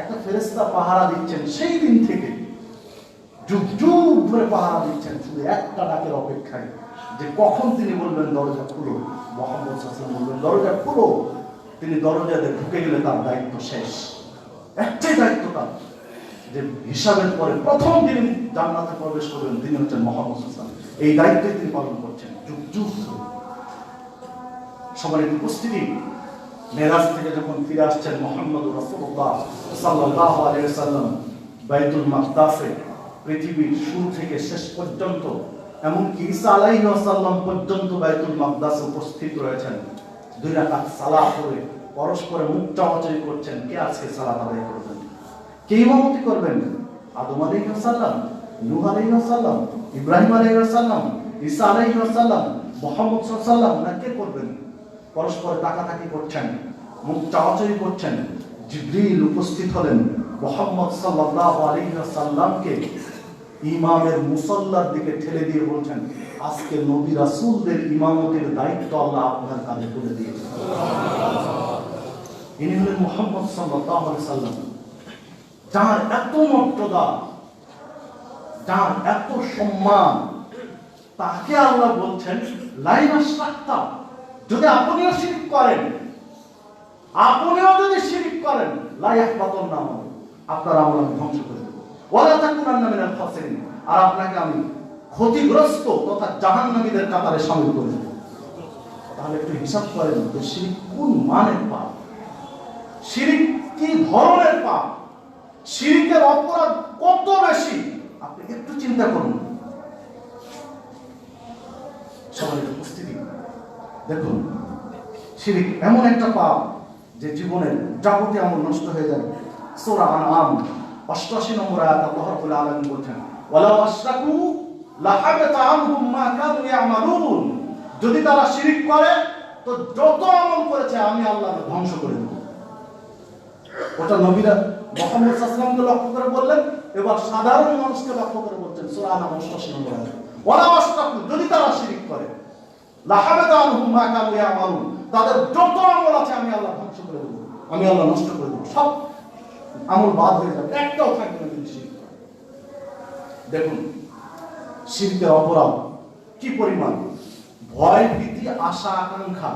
একটা ফেরেশতা পাহারা দিচ্ছেন, সেই দিন থেকে যুগ যুগ ধরে পাহারা দিচ্ছেন, শুধু একটা ডাকের অপেক্ষায়, যে কখন তিনি বলবেন দরজা খুলো। মুহাম্মদ সাল্লাল্লাহু আলাইহি ওয়াসাল্লাম বলবেন দরজা খুলো, তিনি দরজাতে ঢুকে গেলে তার দায়িত্ব শেষ। একটাই দায়িত্ব তার, যে হিসাবের পরে প্রথম যিনি জান্নাতে প্রবেশ করবেন তিনি হচ্ছেন মুহাম্মদ সাল্লাল্লাহু আলাইহি ওয়াসাল্লাম। এই দায়িত্বই তিনি পালন করছেন যুগ যুগ ধরে। সম্মানিত উপস্থিতি, মেরাজ থেকে যখন ফিরে আসছেন মুহাম্মদুর রাসূলুল্লাহ সাল্লাল্লাহু আলাইহি ওয়াসাল্লাম বাইতুল মাকদাসে, পৃথিবীর শুরু থেকে শেষ পর্যন্ত, এমনকি ঈসা আলাইহিস সালাম পর্যন্ত বাইতুল মাকদাসে উপস্থিত রয়েছেন। দুই রাকাত সালাত করে পরস্পরে মুখ চাওয়াচাই করছেন, কে আজকে সালাত আদায় করবেন, কে ইমামতি করবেন? আদম আলাইহিস সালাম, নূহ আলাইহিস সালাম, ইব্রাহিম আলাইহিস সালাম, ঈসা আলাইহিস সালাম, মুহাম্মদ সাল্লাল্লাহু আলাইহি ওয়াসাল্লাম, না কে করবেন? পরস্পর তাকাতাকি করছেন, মুখ চাওয়াচাই করছেন। জিবরিল উপস্থিত হলেন, মুহাম্মদ সাল্লাল্লাহু আলাইহি ওয়াসাল্লামকে ইমামের মুসাল্লার দিকে ঠেলে দিয়ে বলছেন, আজকে নবী রাসূলদের ইমামতের দায়িত্ব আল্লাহ আপনার কাঁধে তুলে দিয়েছেন। ইনি হলেন মুহাম্মদ সাল্লাল্লাহু আলাইহি ওয়াসাল্লাম, যার এত মর্যাদা, যার এত সম্মান, তাকে আল্লাহ বলছেন লাইনা শাক্তা, যদি আপনিও শিরক করেন, আপনিও যদি শিরক করেন, লা ইয়াহবাতুন আমল, আপনার আমল আমি ধ্বংস করে দেব, ওয়ালা তাকুনান্না মিনাল খাসিরিন, আর আপনাকে আমি ক্ষতিগ্রস্ত তথা জাহান্নামীদের কাতারে শামিল করে দেব। তাহলে একটু হিসাব করেন যে শিরক কোন মানের পাপ, শিরক কি ধরনের পাপ, শিরকের অপরাধ কত বেশি, আপনি একটু চিন্তা করুন। সবাই উপস্থিতি, দেখুন শিরক এমন একটা পাপ যে জীবনের যাবতীয় আমল নষ্ট হয়ে যায়। সূরা আনআম ৮৮ নম্বর আয়াত আল্লাহ রাব্বুল আলামিন বলেন, ওয়ালাউ আশরাকু লাহাবাতা আনহুম মা কানু ইয়ামালুন, যদি তারা শিরক করে তো যত আমল করেছে আমি আল্লাহ ধ্বংস করে দেব। ওটা নবীরা মুহাম্মদ সাল্লাল্লাহু আলাইহি ওয়াসাল্লামকে লক্ষ্য করে বললেন, এবার সাধারণ মানুষকে লক্ষ্য করে বলছেন সূরা আনআম ৮৮ নম্বর আয়াত, ওয়ালাউ আশরাকু, যদি তারা শিরক করে, লাহাবাতা আনহুম মা কানু ইয়ামালুন, তাদের যত আমল আছে আমি আল্লাহ ধ্বংস করে দেব, আমি আল্লাহ নষ্ট করে দেব, সব আমল বাদ হয়ে যাবে, একটাও থাকবে না যদি শিরক করে। দেখুন শিরকের অপরাধ কি পরিমাণ, ভয় ভীতি আশা আকাঙ্ক্ষা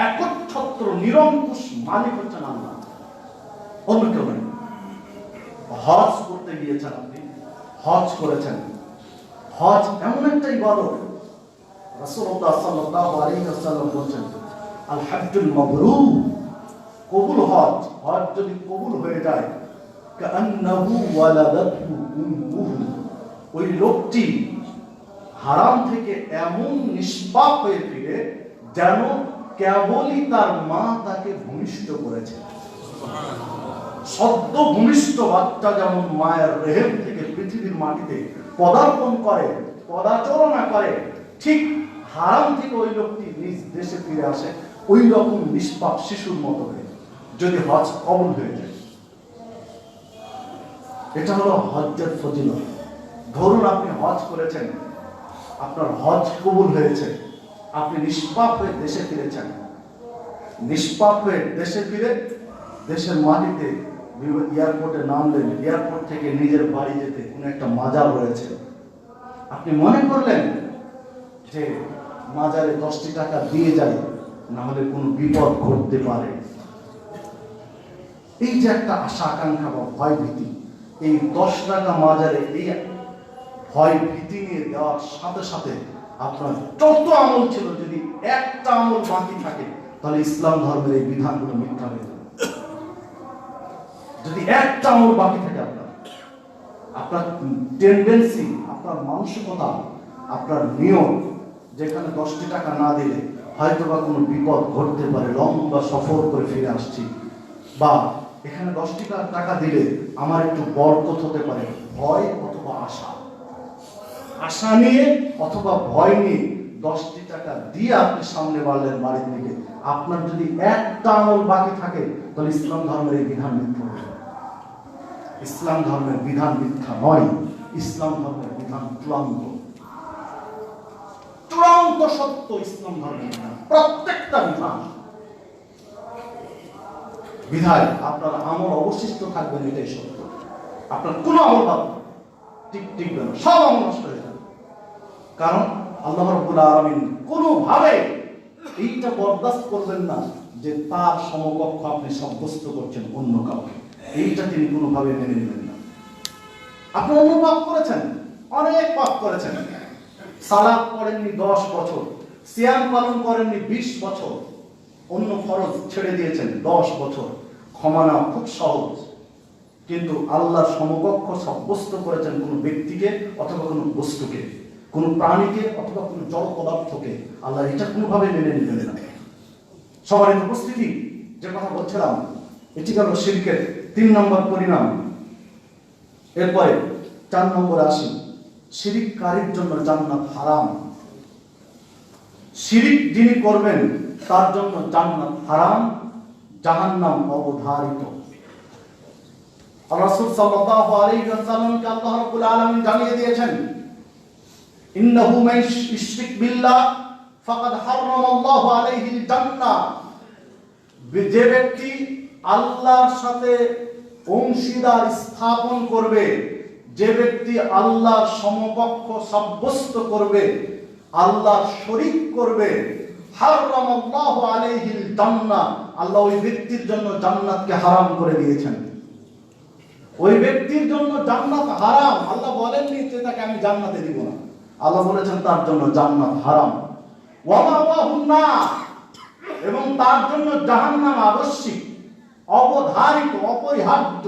একচ্ছত্র নিরঙ্কুশ মালিক হচ্ছেন আল্লাহ, অন্য কেউ নয়। হজ করতে গিয়েছেন আপনি, হজ করেছেন, হজ এমন একটা ইবাদত, রাসূলুল্লাহ সাল্লাল্লাহু আলাইহি ওয়াসাল্লাম বলেছেন, আল হাজ্জুল মাবরুর, কবুল হজ, হজ যদি কবুল হয়ে যায়, কান্নাহু ওয়ালাদাতহু উম্মুহু, ওই লোকটি হারাম থেকে এমন নিষ্পাপ হয়ে ফিরে যেন কেবলই তার মা তাকে ভূমিষ্ঠ করেছে। সদ্য ভূমিষ্ঠ বাচ্চা যেমন মায়ের রেহেম থেকে পৃথিবীর মাটিতে পদার্পণ করে, পদাচরণা করে, ঠিক হারাম থেকে ওই লোকটি নিজ দেশে ফিরে আসে ওই রকম নিষ্পাপ শিশুর মতো হয়ে, যদি হজ কবুল হয়ে যায়। এটা হলো হজ্জের ফজিলত। ধরুন আপনি হজ করেছেন, আপনার হজ কবুল হয়েছে, আপনি নিষ্পাপ হয়ে দেশে ফিরেছেন। নিষ্পাপ হয়ে দেশে ফিরে দেশের মাটিতে এয়ারপোর্টে নামলেন, এয়ারপোর্ট থেকে নিজের বাড়ি যেতে কোনো একটা মাজার রয়েছে, আপনি মনে করলেন যে মাজারে 10টি টাকা দিয়ে যায়, না হলে কোনো বিপদ ঘটতে পারে। এই যে একটা আশা আকাঙ্ক্ষা বা ভয় ভীতি, এই 10 টাকা মাজারে এই ভয় ভীতি নিয়ে দেওয়ার সাথে সাথে আপনার যত আমল ছিল যদি একটা আমল বাকি থাকে, তাহলে ইসলাম ধর্মের এই বিধানগুলো মিথ্যা হয়ে যাবে। যদি একটা আমল বাকি থাকে, আপনার টেন্ডেন্সি, আপনার মানসিকতা, আপনার নিয়ম, যেখানে 10টি টাকা না দিলে হয়তো বা কোনো বিপদ ঘটতে পারে, লম্বা সফর করে ফিরে আসছি, বা এখানে 10টি টাকা দিলে আমার একটু বরকত হতে পারে, ভয় অথবা আশা, আশা নিয়ে অথবা ভয় নিয়ে 10টি টাকা দিয়ে আপনি সামনে বাড়লেন বাড়ির দিকে, আপনার যদি একটা আমল বাকি থাকে, তাহলে ইসলাম ধর্মের এই বিধান মিথ্যা হবে। ইসলাম ধর্মের বিধান মিথ্যা নয়, ইসলাম ধর্মের বিধান চূড়ান্ত, চূড়ান্ত সত্য। ইসলাম ধর্মের বিধান প্রত্যেকটা বিধান বিধায় আপনার আমল অবশিষ্ট থাকবেন, এটাই সত্য। আপনার কোন আমল বাদ টিকবে না, সব আমল নষ্ট হয়ে যাবে। কারণ আল্লাহ রাব্বুল আলামিন কোনোভাবে এইটা বরদাস্ত করবেন না যে তার সমকক্ষ আপনি সাব্যস্ত করছেন অন্য কাউকে, এইটা তিনি কোনোভাবে মেনে নেবেন না। আপনি অন্য পাপ করেছেন, অনেক পাপ করেছেন, সালাত পড়েননি 10 বছর, সিয়াম পালন করেননি 20 বছর, অন্য ফরজ ছেড়ে দিয়েছেন 10 বছর, ক্ষমা নেওয়া খুব সহজ। কিন্তু আল্লাহর সমকক্ষ সাব্যস্ত করেছেন কোনো ব্যক্তিকে অথবা কোনো বস্তুকে, কোনো প্রাণীকে অথবা কোনো জড় পদার্থকে, আল্লাহ এটা কোনোভাবে মেনে নেবেন না। সবার উপস্থিতি যে কথা বলছিলাম, এটি গেল শিরকের 3 নম্বর পরিণাম। এরপরে 4 নম্বরে আসি, শিরিককারীর জন্য জান্নাত হারাম। শিরিক যিনি করবেন তার জন্য জান্নাত হারাম, জাহান্নাম অবধারিত। রাসূল সাল্লাল্লাহু আলাইহি ওয়াসাল্লামকে আল্লাহ রাব্বুল আলামিন জানিয়ে দিয়েছেন, ইন্নাহু মান ইউশরিক বিল্লাহ ফাকাদ হারামাল্লাহু আলাইহিল জান্নাহ। যে ব্যক্তি আল্লাহর সাথে অংশীদার স্থাপন করবে, যে ব্যক্তি আল্লাহর সমকক্ষ সাব্যস্ত করবে, আল্লাহর শরীক করবে, হারামাল্লাহু আলাইহিল জান্নাহ, আল্লাহ ওই ব্যক্তির জন্য জান্নাতকে হারাম করে দিয়েছেন। ওই ব্যক্তির জন্য জান্নাত হারাম। আল্লাহ বলেননি যে তাকে আমি জান্নাতে দিব না, আল্লাহ বলেছেন তার জন্য জান্নাত হারাম। ওয়া মাওয়াহুন নার, এবং তার জন্য জাহান্নাম আবশ্যিক, অবধারিত, অপরিহার্য।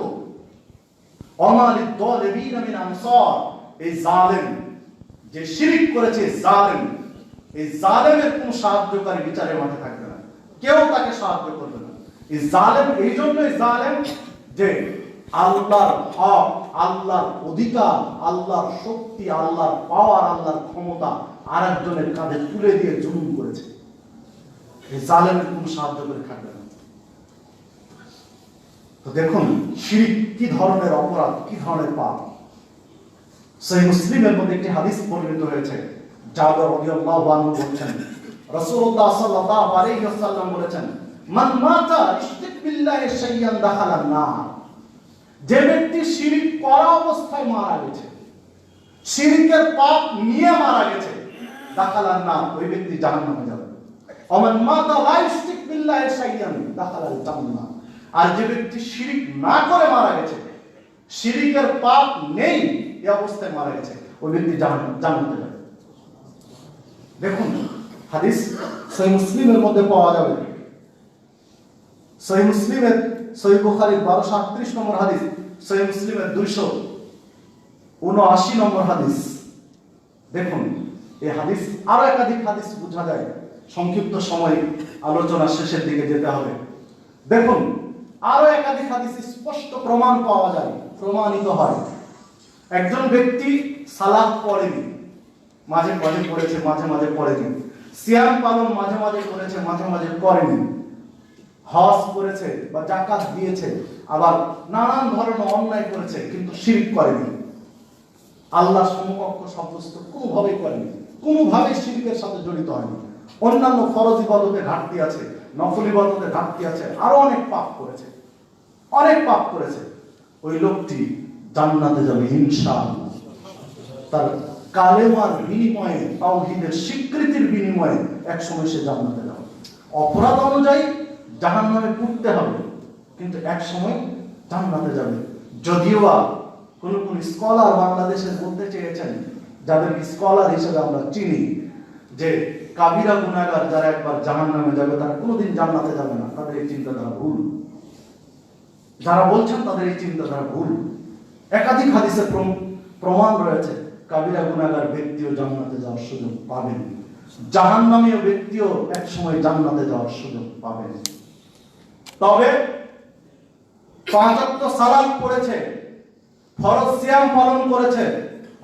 ওয়া লিদ-যালিমিনা মিন আনসার, এই জালেম যে শিরক করেছে, জালেম, এই জালেমের কোনো সাহায্যকারী বিচারের মাঠে থাকবে না, কেউ তাকে সাহায্য করবে না। এই জালেম এই জন্যই জালেম যে আল্লাহর হক, আল্লাহর অধিকার, আল্লাহর শক্তি, আল্লাহর পাওয়ার, আল্লাহর ক্ষমতা আরেকজনের কাঁধে তুলে দিয়ে জুলুম করেছে। এই জালেমের কোনো সাহায্য করে থাকবে না। তো দেখুন শিরক কি ধরনের অপরাধ, কি ধরনের পাপ। সহিহ মুসলিমের মধ্যে একটি হাদিস বর্ণিত হয়েছে, জাবের রাদিয়াল্লাহু আনহু বলেছেন, রাসূলুল্লাহ সাল্লাল্লাহু আলাইহি ওয়াসাল্লাম বলেছেন, মান মাতা ইশরিক বিল্লাহি শাইয়ান দাখালান নার। যে ব্যক্তি শিরক করা অবস্থায় মারা গেছে, শিরকের পাপ নিয়ে মারা গেছে, দাখালান নার, ওই ব্যক্তি জাহান্নামে যাবে। ওমান মাতা লা ইশরিক বিল্লাহি শাইয়ান দাখালাল জান্নাহ। আর যে ব্যক্তি শিরক না করে মারা গেছে, শিরকের পাপ নেই, এই অবস্থায় মারা গেছে, ওই ব্যক্তি জান্নাতে যাবে। দেখুন হাদিস সহিহ মুসলিমের মধ্যে পাওয়া যাবে। সহিহ মুসলিমের, সহিহ বুখারীর 1238 নম্বর হাদিস, সহিহ মুসলিমের 279 নম্বর হাদিস। দেখুন এই হাদিস আরো একাধিক হাদিস বোঝা যায়। সংক্ষিপ্ত সময় আলোচনা শেষের দিকে যেতে হবে। দেখুন, আরো একাধিক হাদিস স্পষ্ট প্রমাণ পাওয়া যায়, প্রমাণিত হয়। একজন ব্যক্তি সালাত পড়েনি, মাঝে মাঝে পড়েছে, মাঝে মাঝে পড়েনি। সিয়াম পালন মাঝে মাঝে করেছে, মাঝে মাঝে করেনি। হজ করেছে বা যাকাত দিয়েছে, আবার নানান ধরনের অন্যায় করেছে, কিন্তু শিরক করেনি। আল্লাহ সমকক্ষ সাব্যস্ত কোনোভাবেই করেনি, কোনোভাবেই শিরকের সাথে জড়িত হয়নি। অন্যান্য ফরজ ইবাদতে ঘাটতি আছে, নফল ইবাদতে ঘাটতি আছে, আরো অনেক পাপ করেছে, অনেক পাপ করেছে। ওই লোকটি জান্নাতে যাবে ইনশাআল্লাহ। তার কালেমার বিনিময়ে, তাওহীদের স্বীকৃতির বিনিময়ে একসময় সে জান্নাতে যাবে। অপরাধ অনুযায়ী জাহান্নামে পুড়তে হবে, কিন্তু একসময় জান্নাতে যাবে। যদিও কোন কোন স্কলার বাংলাদেশে বলতে চেয়েছেন, যাদের স্কলার হিসেবে আমরা চিনি, যে কাবিরা গুনাহগার যারা একবার জাহান্নামে যাবে তারা কোনোদিন জান্নাতে যাবে না। তাদের এই চিন্তাধারা ভুল। যারা বলছেন তাদের এই চিন্তাধারা ভুল। একাধিক হাদিসে প্রমাণ রয়েছে কাবিরা গুনাহগার ব্যক্তিও জান্নাতে যাওয়ার সুযোগ পাবেন, জাহান্নামীয় ব্যক্তিও এক সময় জান্নাতে যাওয়ার সুযোগ পাবেন। তবে পাঁচ ওয়াক্ত সালাত পড়েছে, ফরজ সিয়াম পালন করেছে,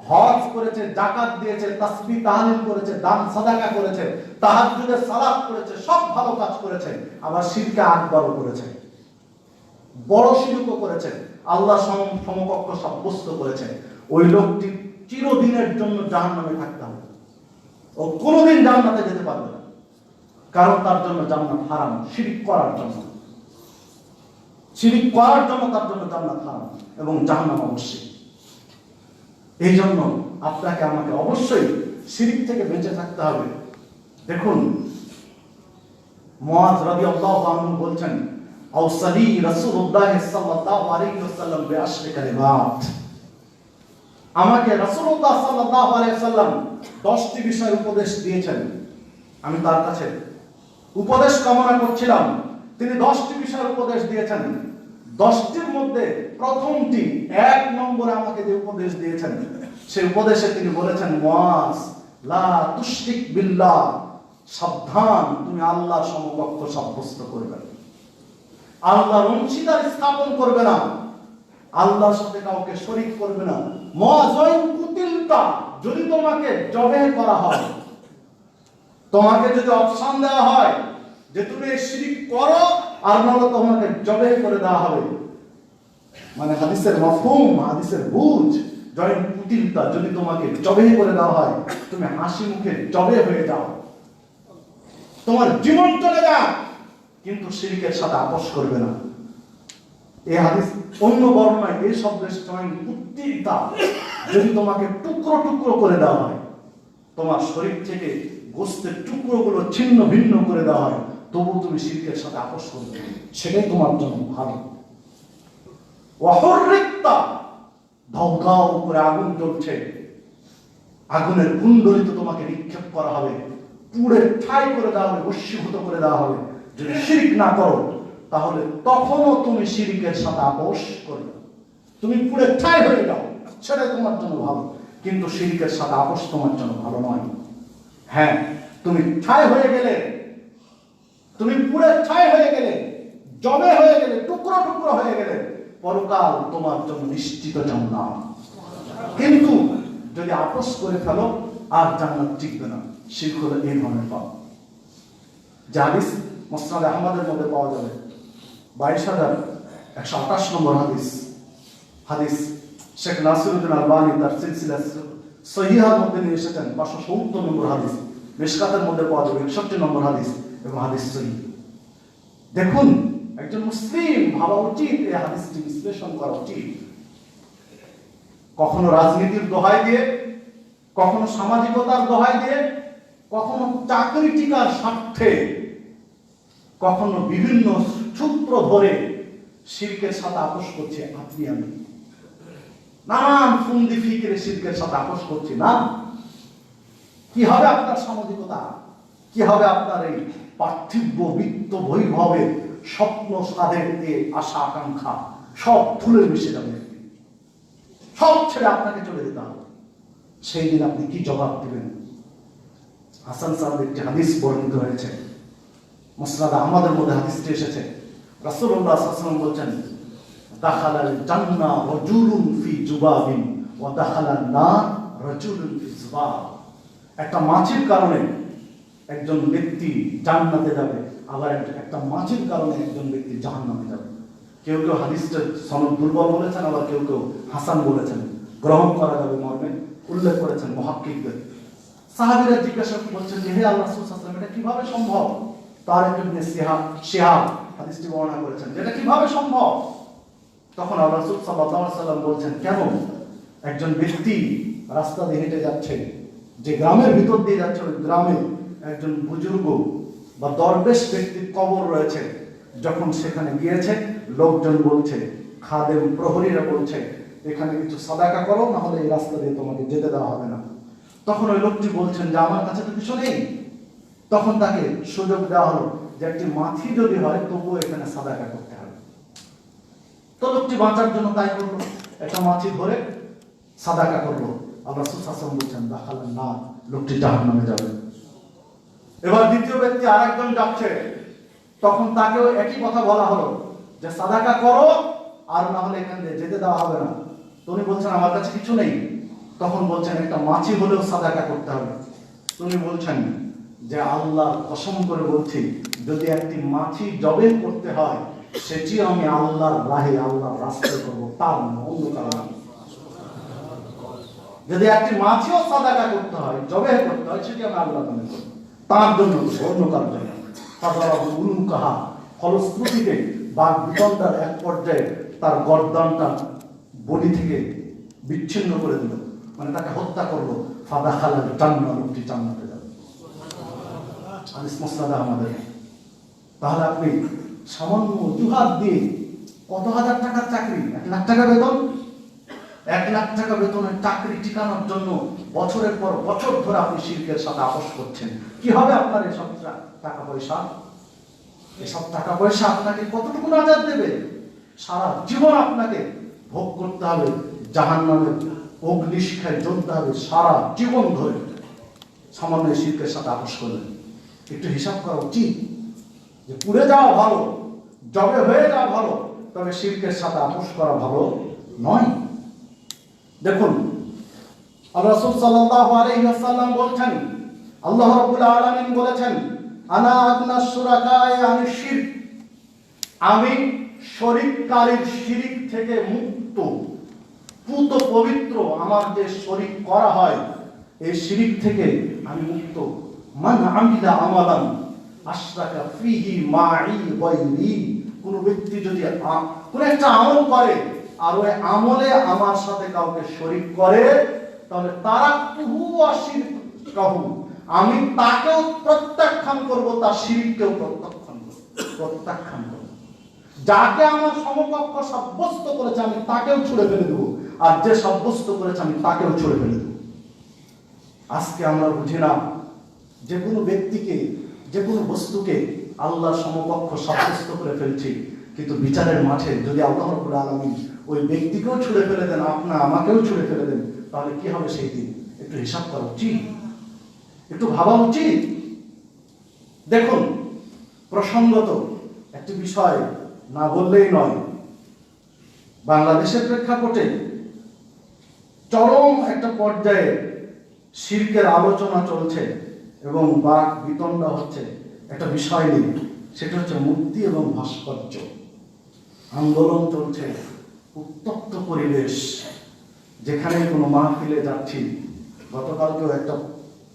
হজ করেছে, যাকাত দিয়েছে, তাসবিহ তাহলিল করেছে, দান সাদাকা করেছে, তাহাজ্জুদের সালাত করেছে, সব ভালো কাজ করেছে, আবার শিরকে আকবরও করেছে, বড় শিরকও করেছে, আল্লাহ সমকক্ষ সাব্যস্ত করেছে। ওই লোকটি চিরদিনের জন্য জাহান্নামে থাকতে হবে, ও কোনোদিন জান্নাতে যেতে পারবে না। কারণ তার জন্য জান্নাত হারাম, শিরক করার জন্য। শিরক করার জন্য তার জন্য জান্নাত হারাম এবং জাহান্নাম অবশ্যই। এই জন্য আপনাকে আমাকে অবশ্যই শিরক থেকে বেঁচে থাকতে হবে। দেখুন, মুআয রাদিয়াল্লাহু আনহু বলছেন, আওসালি রাসূলুল্লাহ সাল্লাল্লাহু আলাইহি ওয়াসাল্লাম বিআশরি কালিমাত। আমাকে রাসূলুল্লাহ সাল্লাল্লাহু আলাইহি ওয়াসাল্লাম 10টি বিষয় উপদেশ দিয়েছেন। আমি তার কাছে উপদেশ কামনা করছিলাম। তিনি 10টি বিষয়ের উপদেশ দিয়েছেন। 10টির মধ্যে প্রথমটি, 1 নম্বরে আমাকে যে উপদেশ দিয়েছেন, সেই উপদেশে তিনি বলেছেন, মুআয লা তুশরিক বিল্লাহ, সাবধান, তুমি আল্লাহর সমকক্ষ সাব্যস্ত করবে না, আল্লাহর অংশীদার স্থাপন করবে না, আল্লাহর সাথে কাউকে শরীক করবে না। মুআয কুতিলতা, যদি তোমাকে জবে করা হয়, তোমাকে যদি অপশন দেওয়া হয় যে তুমি এই শিরক করো, আর নাহলে তোমাকে জবে করে দেওয়া হবে, মানে হাদিসের মাফহুম, হাদিসের বুঝ, জয়েন কুতিলতা, যদি তোমাকে জবে করে দেওয়া হয়, তুমি হাসি মুখে জবে হয়ে যাও, তোমার জীবন চলে যাক, কিন্তু শিরকের সাথে আপোষ করবে না। এই হাদিস অন্য বর্ণনায় এই শব্দের জয়েন কুতিলতা, যদি তোমাকে টুকরো টুকরো করে দেওয়া হয়, তোমার শরীর থেকে গোশতের টুকরোগুলো ছিন্ন ভিন্ন করে দেওয়া হয়, তবু তুমি শিরকের সাথে আপোষ করবে, সেটাই তোমার জন্য ভালো। ওয়াহুররিকতা, দাও দাও করে আগুন জ্বলছে, আগুনের কুণ্ডলিতে তোমাকে নিক্ষেপ করা হবে, পুড়ে ঠাই করে দেওয়া হবে, ভস্মীভূত করে দেওয়া হবে। যদি শিরক না করো, তাহলে তখনও তুমি শিরকের সাথে আপোষ করবে, তুমি পুড়ে ঠাই হয়ে যাও, সেটাই তোমার জন্য ভালো। কিন্তু শিরকের সাথে আপোষ তোমার জন্য ভালো নয়। হ্যাঁ, তুমি ঠাই হয়ে গেলে, তুমি পুরো ঠাই হয়ে গেলে, জবে হয়ে গেলে, টুকরো টুকরো হয়ে গেলে, পরকাল তোমার জন্য নিশ্চিত জান্নাত। কিন্তু যদি আপোষ করে ফেলো, আর জান্নাত টিকবে না। শিরক হলো এই ধরনের পাপ। যে হাদিস মুসনাদ আহমদের মধ্যে পাওয়া যাবে, 22,128 নম্বর হাদিস। হাদিস শেখ নাসিরুদ্দিন আলবানী তার সিলসিলা সহিহার মধ্যে নিয়ে এসেছেন, 570 নম্বর হাদিস। মিশকাতের মধ্যে পাওয়া যাবে 61 নম্বর হাদিস, এবং হাদিস সহিহ। দেখুন, একজন মুসলিম ভাবা উচিত, এই হাদিসটি বিশ্লেষণ করা উচিত। কখনো রাজনীতির দোহাই দিয়ে, কখনো সামাজিকতার দোহাই দিয়ে, কখনো চাকরি টিকার স্বার্থে, কখনো বিভিন্ন সূত্র ধরে শিরকের সাথে আপোষ করছে আপনি আমি। নানান ফুন্দি ফিকিরে শিরকের সাথে আপোষ করছি না। কি হবে আপনার সামাজিকতা? কি হবে আপনার এই পার্থিব বিত্ত বৈভবে স্বপ্ন সাধের আশা আকাঙ্ক্ষা? সব ধুলে মিশে যাবে, সব ছেড়ে আপনাকে চলে যেতে হবে। সেই দিন আপনি কি জবাব দেবেন? হাসান সাহেব একটি হাদিস বর্ণিত হয়েছে, মুসনাদ আহমদের মধ্যে হাদিসটি এসেছে। রাসূলুল্লাহ সাল্লাল্লাহু আলাইহি ওয়াসাল্লাম বলছেন, দাখালাল জান্নাহ রাজুলুন ফি জুবাবিন ওয়া দাখালান নার রাজুলুন ফি জুবাব। একটা মাছির কারণে একজন ব্যক্তি জান্নাতে যাবে, আবার একটা মাছির কারণে একজন ব্যক্তি জাহান্নামে যাবে। কেউ কেউ হাদিসটা সনদ দুর্বল বলেছেন, আবার কেউ কেউ হাসান বলেছেন, গ্রহণ করা যাবে মর্মে উল্লেখ করেছেন মুহাক্কিকদের। সাহাবীরা জিজ্ঞাসা করছেন যে হে আল্লাহ রাসূল সাল্লাল্লাহু আলাইহি ওয়াসাল্লাম, এটা কিভাবে সম্ভব? তারিক ইবনে শিহাব হাদিসটি বর্ণনা করেছেন, এটা কিভাবে সম্ভব? তখন আল্লাহ রাসূল সাল্লাল্লাহু আলাইহি ওয়াসাল্লাম বলছেন, কেন? একজন ব্যক্তি রাস্তা দিয়ে হেঁটে যাচ্ছে, যে গ্রামের ভিতর দিয়ে যাচ্ছে, ওই গ্রামে একজন বুজুর্গ বা দরবেশ ব্যক্তির কবর রয়েছে। যখন সেখানে গিয়েছে, লোকজন বলছে, খাদেম প্রহরীরা বলছে, এখানে কিছু সাদাকা করো, না হলে এই রাস্তা দিয়ে তোমাকে যেতে দেওয়া হবে না। তখন ওই লোকটি বলছেন যে আমার কাছে তো কিছু নেই। তখন তাকে সুযোগ দেওয়া হলো যে একটি মাছি যদি হয় তবুও এখানে সাদাকা করতে হবে। তো লোকটি বাঁচার জন্য তাই করলো, একটা মাছি ধরে সাদাকা করলো। আল্লাহ রাসূল সাল্লাল্লাহু আলাইহি ওয়াসাল্লাম বলছেন, দাখালান নার, লোকটি জাহান্নামে যাবে। এবার দ্বিতীয় ব্যক্তি আরেকজন যাচ্ছে, তখন তাকেও একই কথা বলা হলো যে সাদাকা করো, আর না হলে এখান দিয়ে যেতে দেওয়া হবে না। উনি বলছেন আমার কাছে কিছু নেই। তখন বলছেন একটা মাছি হলেও সাদাকা করতে হবে। উনি বলছেন যে আল্লাহ কসম করে বলছি, যদি একটি মাছি জবে করতে হয় সেটি আমি আল্লাহর রাহে, আল্লাহর রাস্তায় করবো, তার অন্য কারণে। যদি একটি মাছিও সাদাকা করতে হয়, জবে করতে হয়, সেটি আমি আল্লাহর নামে করবো, তার জন্য, অন্য কারোর জন্য। ফলশ্রুতিতে বাঘ বিতণ্ডার এক পর্যায়ে তার গর্দানটা বডি থেকে বিচ্ছিন্ন করে দিল, মানে তাকে হত্যা করলো। ফাদাখালাল জান্নাহ, লোকটি জান্নাতে যাবে। হাদিস মুসনাদ আহমদের। তাহলে আপনি সামান্য অজুহাত দিয়ে কত হাজার টাকার চাকরি, 1 লাখ টাকা বেতন, 1 লাখ টাকা বেতনের চাকরি টিকানোর জন্য বছরের পর বছর ধরে আপনি শিরকের সাথে আপোষ করছেন। কি হবে আপনার এসব টাকা পয়সা? এসব টাকা পয়সা আপনাকে কতটুকু নাজাত দেবে? সারা জীবন আপনাকে ভোগ করতে হবে, জাহান্নামের অগ্নিশিখায় জ্বলতে হবে সারা জীবন ধরে। সামান্য শিরকের সাথে আপোষ করলেন। একটু হিসাব করা উচিত যে পুড়ে যাওয়া ভালো, জবে হয়ে যাওয়া ভালো, তবে শিরকের সাথে আপোষ করা ভালো নয়। দেখুন, আল্লাহ রাসূল সাল্লাল্লাহু আলাইহি ওয়াসাল্লাম বলেছেন, আল্লাহ রাব্বুল আলামিন বলেছেন, আনা আগনা শুরাকায়ে আনিশ শিরক, আমি শরীককারীর শিরিক থেকে মুক্ত, পুত পবিত্র। আমার যে শরীক করা হয় এই শিরিক থেকে আমি মুক্ত। মান আমিলা আমালান আশরাকা ফিহি মাই গায়রি, কোন ব্যক্তি যদি কোন একটা আমল করে আর ওই আমলে আমার সাথে কাউকে শরীক করে, তাহলে তারাকুহু ওয়া শিরকাহু, আমি তাকেও প্রত্যাখ্যান করব, তার শিরককেও প্রত্যাখ্যান করব। যাকে আমার সমকক্ষ সাব্যস্ত করেছে আমি তাকেও ছুড়ে ফেলে দেবো, আর যে সাব্যস্ত করেছে আমি তাকেও ছুড়ে ফেলে দেবো। আজকে আমরা বুঝি না, যে কোনো ব্যক্তিকে, যে কোনো বস্তুকে আল্লাহর সমকক্ষ সাব্যস্ত করে ফেলছি, কিন্তু বিচারের মাঠে যদি আল্লাহ রাব্বুল আলামিন ওই ব্যক্তিকেও ছুড়ে ফেলে দেন, আমাকেও ছুড়ে ফেলে দেন, তাহলে কি হবে সেই দিন? একটু হিসাব করা উচিত, একটু ভাবা উচিত। দেখুন, প্রসঙ্গত একটি বিষয় না বললেই নয়। বাংলাদেশের প্রেক্ষাপটে চরম একটা পর্যায়ে শিরকের আলোচনা চলছে এবং বাক বিতণ্ডা হচ্ছে একটা বিষয় নিয়ে, সেটা হচ্ছে মূর্তি এবং ভাস্কর্য। আন্দোলন চলছে, উত্তপ্ত পরিবেশ। যেখানে কোনো মাহফিলে যাচ্ছি, গতকালকেও একটা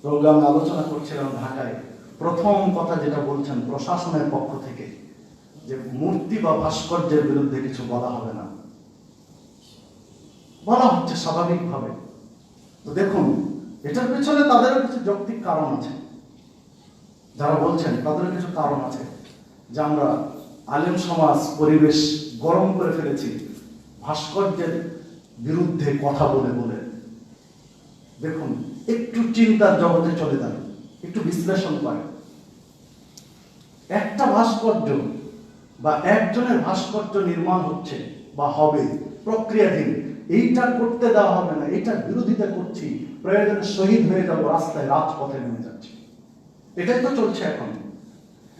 প্রোগ্রামে আলোচনা করছিলাম ঢাকায়, প্রথম কথা যেটা বলছেন প্রশাসনের পক্ষ থেকে, যে মূর্তি বা ভাস্কর্যের বিরুদ্ধে কিছু বলা হবে না, বলা হচ্ছে স্বাভাবিকভাবে। তো দেখুন, এটার পেছনে তাদের কিছু যৌক্তিক কারণ আছে। যারা বলছেন তাদের কিছু কারণ আছে, যে আমরা আলেম সমাজ পরিবেশ গরম করে ফেলেছি ভাস্কর্যের বিরুদ্ধে কথা বলে বলে। দেখুন, একটু চিন্তার জগতে চলে যান, একটু বিশ্লেষণ করেন। একটা ভাস্কর্য বা একজনের ভাস্কর্য নির্মাণ হচ্ছে বা হবে, প্রক্রিয়াধীন, এইটা করতে দেওয়া হবে না, এইটার বিরোধিতা করছি, প্রয়োজনে শহীদ হয়ে যাব, রাস্তায় রাজপথে নেমে যাচ্ছি। এটাই তো চলছে এখন।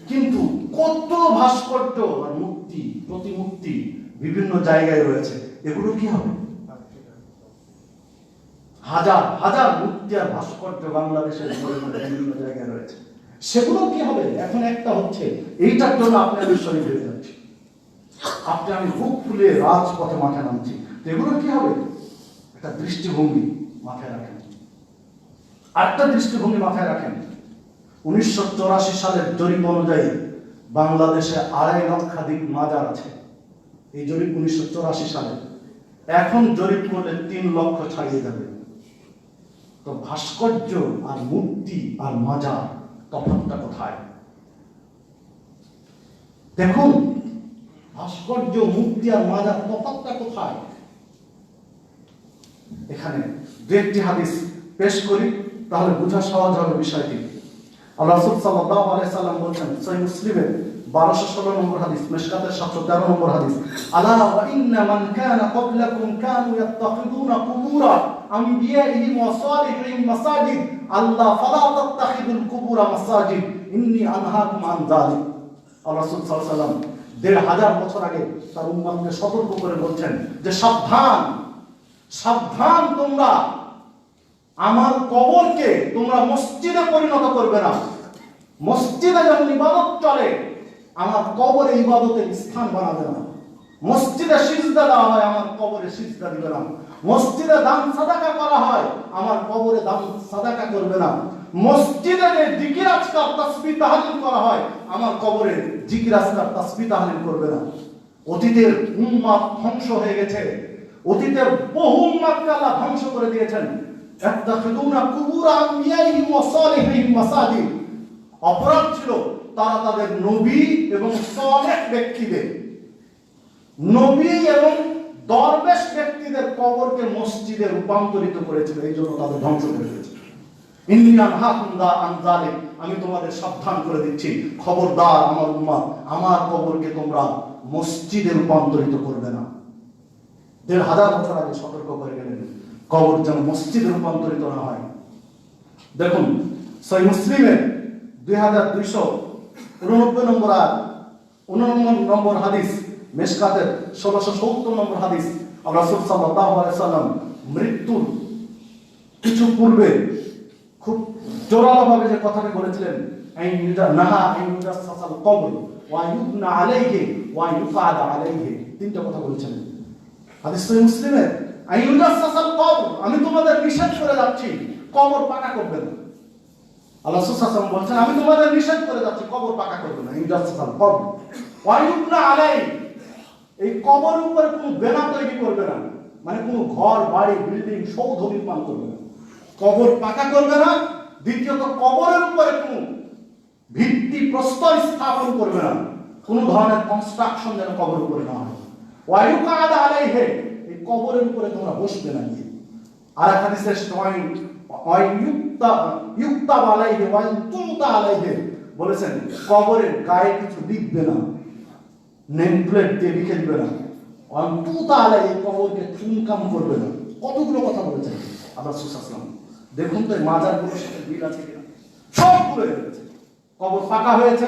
কিন্তু কত ভাস্কর্য আর মূর্তি, প্রতিমূর্তি বিভিন্ন জায়গায় রয়েছে, এগুলো কি হবে? হাজার হাজার মূর্তি আর ভাস্কর্য বাংলাদেশের বিভিন্ন জায়গায় রয়েছে, সেগুলো কি হবে? এখন একটা হচ্ছে, এইটার জন্য আপনি আমি শহীদ হয়ে যাচ্ছি, আপনি আমি বুক ফুলে রাজপথে মাঠে নামছি, এগুলো কি হবে? একটা দৃষ্টিভঙ্গি মাথায় রাখেন। আরেকটা দৃষ্টিভঙ্গি মাথায় রাখেন, 1984 সালের জরিপ অনুযায়ী বাংলাদেশে 2.5 লক্ষাধিক মাজার আছে। এই জরিপ 1984 সালে, এখন জরিপ করলে 3 লক্ষ ছাড়িয়ে যাবে। তো ভাস্কর্য আর মূর্তি আর মাজার তফাৎটা কোথায়? দেখুন, ভাস্কর্য, মূর্তি আর মাজার তফাৎটা কোথায়? এখানে দু একটি হাদিস পেশ করি, তাহলে বোঝা সহজ হবে বিষয়টি। আল্লাহ রাসূল সাল্লাল্লাহু আলাইহি সাল্লাম বলেছেন, সহিহ মুসলিমের 1216 নম্বর হাদিস, মিশকাতের 713 নম্বর হাদিস, আলা ওয়া ইন্না মান কানা ক্বাবলাকুম কানু ইয়াত্তাখিযুনা কুবুরা আমবিয়াইহিম ওয়া সালিহিহিম মাসাজিদ আল্লাহ ফালা তাত্তাখিযুল কুবুরা মাসাজিদ ইন্নী আনহাকুম আন যালিক। আল্লাহ রাসূল সাল্লাল্লাহু আলাইহি সাল্লাম 1500 বছর আগে তার উম্মতকে সতর্ক করে বলছেন যে সাবধান, সাবধান, তোমরা আমার কবরকে তোমরা মসজিদে পরিণত করবে না। মসজিদে যেমন ইবাদত চলে, আমার কবরে ইবাদতের স্থান বানাবে না। মসজিদে সিজদা দেওয়া হয়, আমার কবরে সিজদা দিবে না। মসজিদে দান সাদাকা করা হয়, আমার কবরে দান সাদাকা করবে না। মসজিদে যে জিকির আজকার তাসবিহ তাহলিল করা হয়, আমার কবরে জিকির আজকার তাসবিহ তাহলিল করবে না। অতীতের উম্মাত ধ্বংস হয়ে গেছে, অতীতের বহু উম্মাতকে আল্লাহ ধ্বংস করে দিয়েছেন। ইয়াত্তাখিযুনা কুবুরা আমবিয়াইহিম ওয়া সালিহিহিম মাসাজিদ। অপরাধ ছিল তারা তাদের নবী এবং সালেহ ব্যক্তিদের, নবী এবং দরবেশ ব্যক্তিদের কবরকে মসজিদে রূপান্তরিত করেছিল, এই জন্য তাদের ধ্বংস করে দিয়েছে। ইন্নী আনহাকুম আন যালিক, আমি তোমাদের সাবধান করে দিচ্ছি, খবরদার আমার উম্মত, আমার কবরকে তোমরা মসজিদে রূপান্তরিত করবে না। 1500 বছর আগে সতর্ক করে গেলেন, কবর যেন মসজিদে রূপান্তরিত না হয়। দেখুন, সহিহ মুসলিমের 2289 নম্বর আর 89 নম্বর হাদিস, মিশকাতের 1670 নম্বর হাদিস, আল্লাহ রাসূল সাল্লাল্লাহু আলাইহি সাল্লাম মৃত্যুর কিছু পূর্বে খুব জোরালোভাবে যে কথাটি বলেছিলেন, আইনুদা নাহা আইনুদাসাল কবর ওয়া ইউবনা আলাইহি ওয়া ইউফাদ আলাইহি, তিনটা কথা বলেছেন। হাদিস সহিহ মুসলিমের, আইনুদাসাল কবর, আমি তোমাদের নিষেধ করে যাচ্ছি কবর পাকা করবে না। আল্লাহ রাসূল সাল্লাল্লাহু আলাইহি ওয়াসাল্লাম বলেন, আমি তোমাদের নিষেধ করে যাচ্ছি কবর পাকা করবে না। আইনুদাসাল কবর ওয়া ইউবনা আলাইহি, এই কবরের উপরে কোনো বেনা তৈরি করবে না, মানে কোনো ঘর বাড়ি বিল্ডিং সৌধ নির্মাণ করবে না, কবর পাকা করবে না। দ্বিতীয়ত, কবরের উপরে কোনো ভিত্তি প্রস্তর স্থাপন করবে না, কোনো ধরনের কনস্ট্রাকশন যেন কবরের উপরে না হয়। ওয়ায়ুকাদ আলাইহি, এই কবরের উপরে তোমরা বসবে না গিয়ে। আর এক হাদিসে ইউক্তা আলাইহি ওয়া ইউতা আলাইহি বলেছেন, কবরের গায়ে কিছু লিখবে না, নেম প্লেট দিয়ে লিখে দিবে না, অন্তুতা আলাইহি, কবরকে চুনকাম করবে না। কতগুলো কথা বলেছেন আল্লাহ রাসূল সাল্লাল্লাহু আলাইহি ওয়াসাল্লাম। দেখুন তো এই মাজারগুলোর সাথে মিল আছে কিনা? সবগুলো হয়েছে, কবর পাকা হয়েছে,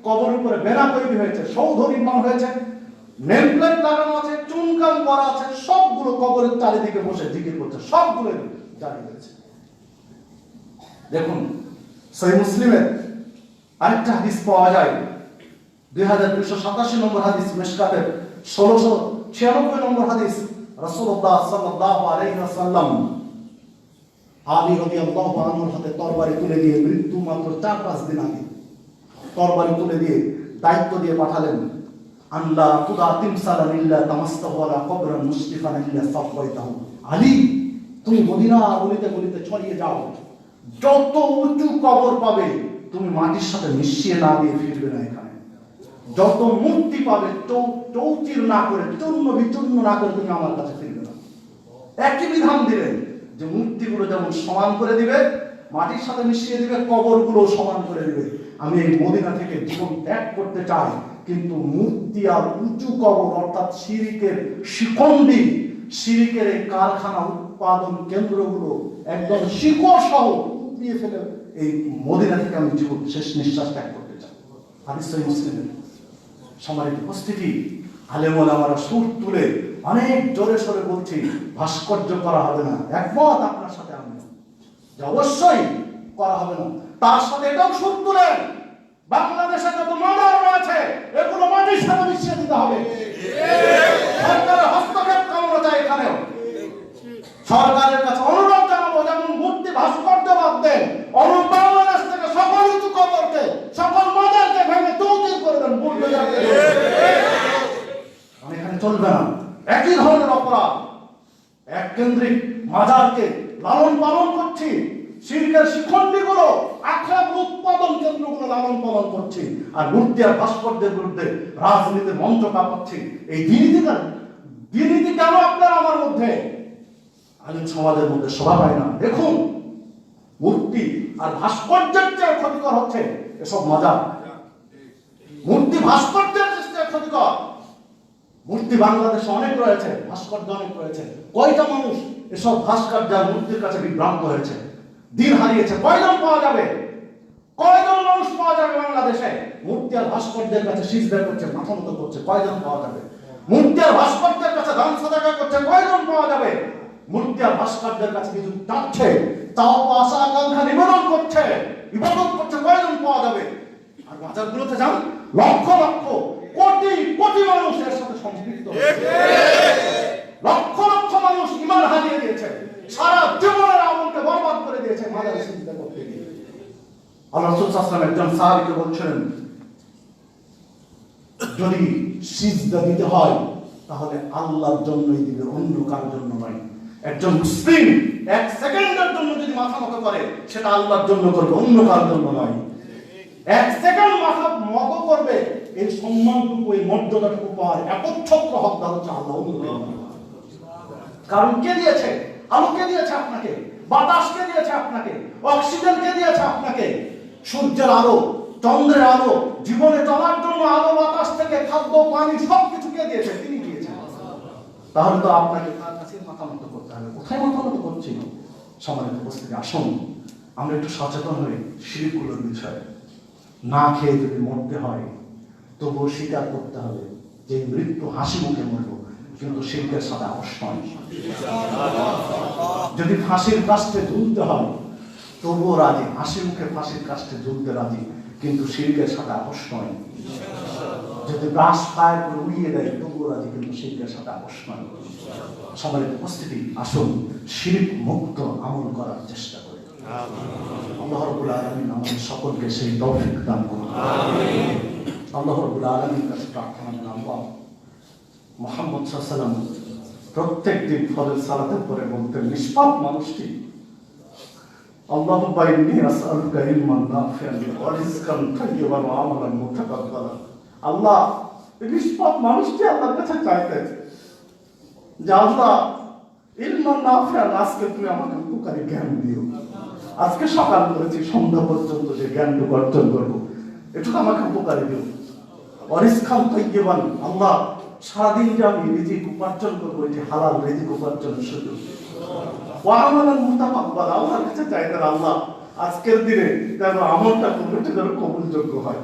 কবরের উপরে বেনা তৈরি হয়েছে, সৌধ নির্মাণ হয়েছে, নেম প্লেট লাগানো আছে, চুনকাম করা আছে, সবগুলো কবরের চারিদিকে বসে জিকির করছে, সবগুলো জারি হয়েছে। দেখুন, সহিহ মুসলিমের আরেকটা হাদিস পাওয়া যায়, 2287 নম্বর হাদিস, মিশকাতের 1696 নম্বর হাদিস, রাসূলুল্লাহ সাল্লাল্লাহু আলাইহি ওয়াসাল্লাম আলী রাদিয়াল্লাহু আনহুর হাতে তরবারি তুলে দিয়ে, মৃত্যু মাত্র 4-5 দিন আগে তরবারি তুলে দিয়ে দায়িত্ব দিয়ে পাঠালেন, আল্লাহ তুদা তিমসালান ইল্লা তামাসতাহু আলা কবরান মুশরিফান ইল্লা সাফাইতাহু। আলী, তুমি মদিনা গলিতে গলিতে ছড়িয়ে যাও, যত উঁচু কবর পাবে তুমি মাটির সাথে মিশিয়ে না দিয়ে ফিরবে না এখানে। যত মূর্তি পাবে চৌচির না করে, চূর্ণ বিচূর্ণ না করে তুমি আমার কাছে ফিরবে না। একই বিধান দিলেন যে মূর্তিগুলো যেমন সমান করে দিবে, মাটির সাথে মিশিয়ে দিবে, কবরগুলো সমান করে দিবে। আমি এই মদিনা থেকে জীবন ত্যাগ করতে চাই, কিন্তু মূর্তি আর উঁচু কবর অর্থাৎ শিরিকের শিকন্ডি, শিরিকের এই কারখানা উৎপাদন কেন্দ্রগুলো একদম শিকড় সহ উপড়িয়ে ফেলে এই মদিনা থেকে আমি জীবন শেষ নিঃশ্বাস ত্যাগ করতে চাই। হাদিস সহিহ মুসলিমের। সম্মানিত উপস্থিতি, আলেম ওলামারা সুর তুলে অনেক জোরে সোরে বলছি ভাস্কর্য করা হবে না, একমত আপনার সাথে আমি যে অবশ্যই করা হবে না। তার সাথে এটাও সুর তুলেন বাংলাদেশে যত মাদার রয়েছে এগুলো মাটির সাথে মিশিয়ে দিতে হবে। সরকারের হস্তক্ষেপ কামনা চাই এখানেও। সরকারের কাছে অনুরোধ জানাবো, যেমন মূর্তি ভাস্কর্য বাদ দেন, বাংলাদেশ থেকে সকল উঁচু কবরকে, সকল মাদারকে ভেঙে তৌতির করে দেন। এখানে চলবে না একই ধরনের অপরাধ। এক কেন্দ্রিক মাজারকে লালন পালন করছি, শিরকের শিখণ্ডীগুলো, আখড়ার উৎপাদন কেন্দ্রগুলো লালন পালন করছি, আর মূর্তি আর ভাস্কর্যের বিরুদ্ধে রাজনীতির মঞ্চ কাঁপাচ্ছি। এই দুর্নীতি কেন আপনার আমার মধ্যে, আলিম সমাজের মধ্যে শোভা পায় না? দেখুন, মূর্তি আর ভাস্কর্যের চেয়ে ক্ষতিকর হচ্ছে এসব মাজার। মূর্তি ভাস্কর্যের চেয়ে ক্ষতিকর। মূর্তি বাংলাদেশে অনেক রয়েছে, ভাস্কর্য অনেক রয়েছে। কয়টা মানুষ এসব ভাস্কর্য মূর্তির কাছে বিভ্রান্ত হয়েছে, দিন হারিয়েছে? কয়জন পাওয়া যাবে? কয়জন মানুষ পাওয়া যাবে বাংলাদেশে মূর্তি আর ভাস্কর্যের কাছে সিজদা করছে, মাথা মতো করছে? কয়জন পাওয়া যাবে? মূর্তি আর ভাস্কর্যের কাছে দান সাদাকা করছে, কয়জন পাওয়া যাবে? মূর্তি আর ভাস্কর্যের কাছে কিছু চাচ্ছে, তাও আশা আকাঙ্ক্ষা নিবেদন করছে, ইবাদত করছে, কয়জন পাওয়া যাবে? আর বাজারগুলোতে যান, লক্ষ লক্ষ কোটি কোটি মানুষ এর সাথে সম্পৃক্ত, লক্ষ লক্ষ মানুষ ঈমান হারিয়ে দিয়েছে, সারা জীবনের আমলকে বরবাদ করে দিয়েছে মাজারে সিজদা করতে গিয়ে। আল্লাহ রাসূল সাল্লাল্লাহু আলাইহি ওয়াসাল্লাম একজন সাহাবীকে বলছিলেন, যদি সিজদা দিতে হয় তাহলে আল্লাহর জন্যই দিবে, অন্য কারোর জন্য নয়। একজন মুসলিম এক সেকেন্ডের জন্য যদি মাথা নত করে সেটা আল্লাহর জন্য করবে, অন্য কারোর জন্য নয়। এক সেকেন্ড মাথা নত করবে, এই সম্মানটুকু, এই মর্যাদাটুকু পাওয়ার একচ্ছত্র হকদার হচ্ছে আল্লাহ। কারণ কে দিয়েছে? আলো কে দিয়েছে আপনাকে? বাতাস কে দিয়েছে আপনাকে? অক্সিজেন কে দিয়েছে আপনাকে? সূর্যের আলো, চন্দ্রের আলো, জীবনে চলার জন্য আলো, বাতাস থেকে খাদ্য, পানি সবকিছু কে দিয়েছে? তিনি দিয়েছেন। তাহলে তো আপনাকে তার কাছে মাথা নত করতে হবে। কোথায় মাথা নত করছি? সম্মানিত উপস্থিতি, আসুন আমরা একটু সচেতন হই শিরকগুলোর বিষয়ে। না খেয়ে যদি মরতে হয় তবুও স্বীকার করতে হবে যে মৃত্যু হাসি মুখে মরব, কিন্তু শিরকের সাথে আপোষ নয়। যদি ফাঁসির কাস্টে ঝুলতে হয় তবুও রাজি, হাসি মুখে ফাঁসির কাস্টে ঝুলতে রাজি, কিন্তু শিরকের সাথে আপোষ নয়। যদি ব্রাশ ফায়ার করে উড়িয়ে দেয় তবুও রাজি, কিন্তু শিরকের সাথে আপোষ নয়। সম্মানিত উপস্থিতি, আসুন শিরক মুক্ত আমল করার চেষ্টা করি। আল্লাহ রাব্বুল আলামিন আমাদের সকলকে সেই তৌফিক দান করুন। আমিন। আল্লাহ রাব্বুল আলামিনের কাছে প্রার্থনা জানাবো, মুহাম্মদ সাল্লাল্লাহু আলাইহি ওয়াসাল্লাম প্রত্যেকদিন ফরজ সালাতের পরে বলতেন, নিষ্পাপ মানুষটি, আল্লাহুম্মা ইন্নী আসআলুকা ইলমান নাফিআন ওয়া রিজকান তাইয়্যিবান ওয়া আমালান মুতাকাব্বালান। আল্লাহ, এই নিষ্পাপ মানুষটি আল্লাহর কাছে চাইতেন যে আল্লাহ ইলমান নাফিআন, আজকে তুমি আমাকে উপকারী জ্ঞান দিও। আজকে সকাল করেছি, সন্ধ্যা পর্যন্ত যে জ্ঞানটুকু অর্জন করবো এটুকু আমাকে উপকারী দিও। ওয়া রিজকান তাইয়্যিবান, আল্লাহ সারাদিন যে আমি রিজিক উপার্জন করবো, এটি হালাল রিজিক উপার্জনের সুযোগ। ওয়া আমালান মুতাকাব্বাল, আল্লাহর কাছে চাইতেন আল্লাহ আজকের দিনে যেন আমলটা করবো এটা যেন কবুলযোগ্য হয়,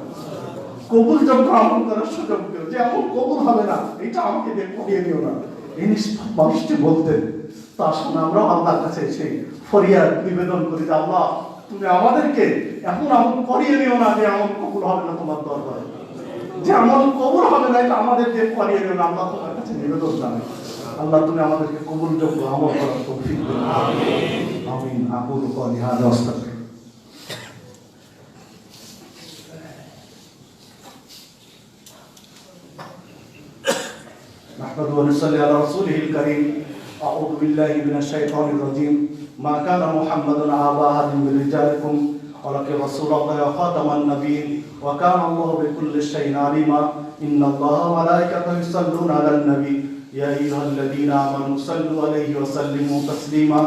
কবুলযোগ্য আমল করার সুযোগ দিও। যে আমল কবুল হবে না এটা আমাকে দিয়ে করিয়ে দিও না। এই নিষ্পাপ মানুষটি বলতেন। তা শুনে আমরাও আল্লাহর কাছে সেই ফরিয়াদ নিবেদন করি যে আল্লাহ তুমি আমাদেরকে এমন আমল করিয়ে দিও না যে আমল কবুল হবে না তোমার দরবারে, যে আমল কবুল হবে না এটা আমাদেরকে করিয়ে দিও না। আল্লাহ তোমার কাছে নিবেদন জানাই, আল্লাহ তুমি আমাদেরকে কবুলযোগ্য আমল করার তৌফিক দাও। আমিন। আমিন। আকুলু কওলি হাযা ওয়াস্তাগফির। نحمده ونصلي على رسوله الكريم. أعوذ بالله من الشيطان الرجيم. ما كان محمد أبا أحد من رجالكم ولكن رسول الله وخاتم النبيين وكان الله بكل شيء عليما. إن الله وملائكته يصلون على النبي يا أيها الذين آمنوا صلوا عليه وسلموا تسليما.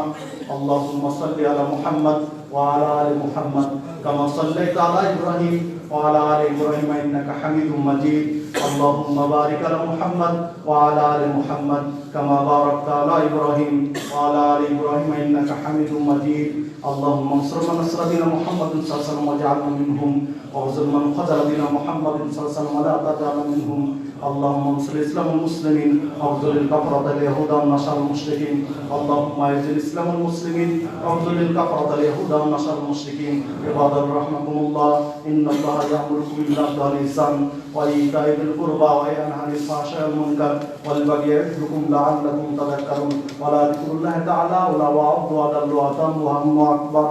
اللهم صل على محمد وعلى آل محمد كما صليت على إبراهيم وعلى آل إبراهيم إنك حميد مجيد. اللهم بارك على محمد وعلى آل محمد كما باركت على إبراهيم وعلى آل إبراهيم إنك حميد مجيد. اللهم انصر من نصر دين محمد صلى الله عليه وسلم واجعلنا منهم واخذل من خذل دين محمد صلى الله عليه وسلم ولا تجعلنا منهم اللهم انصر الاسلام والمسلمين واخذل الكفرة اليهود والنصارى المشركين اللهم اعز الاسلام والمسلمين واخذل الكفرة اليهود والنصارى المشركين عباد رحمكم الله ان الله يأمركم بالعدل والإحسان وإيتاء ذي القربى وينهى عن الفحشاء والمنكر والبغي يعظكم لعلكم تذكرون ولذكر الله تعالى ولا وعظ وأجل وأتم وهم أكبر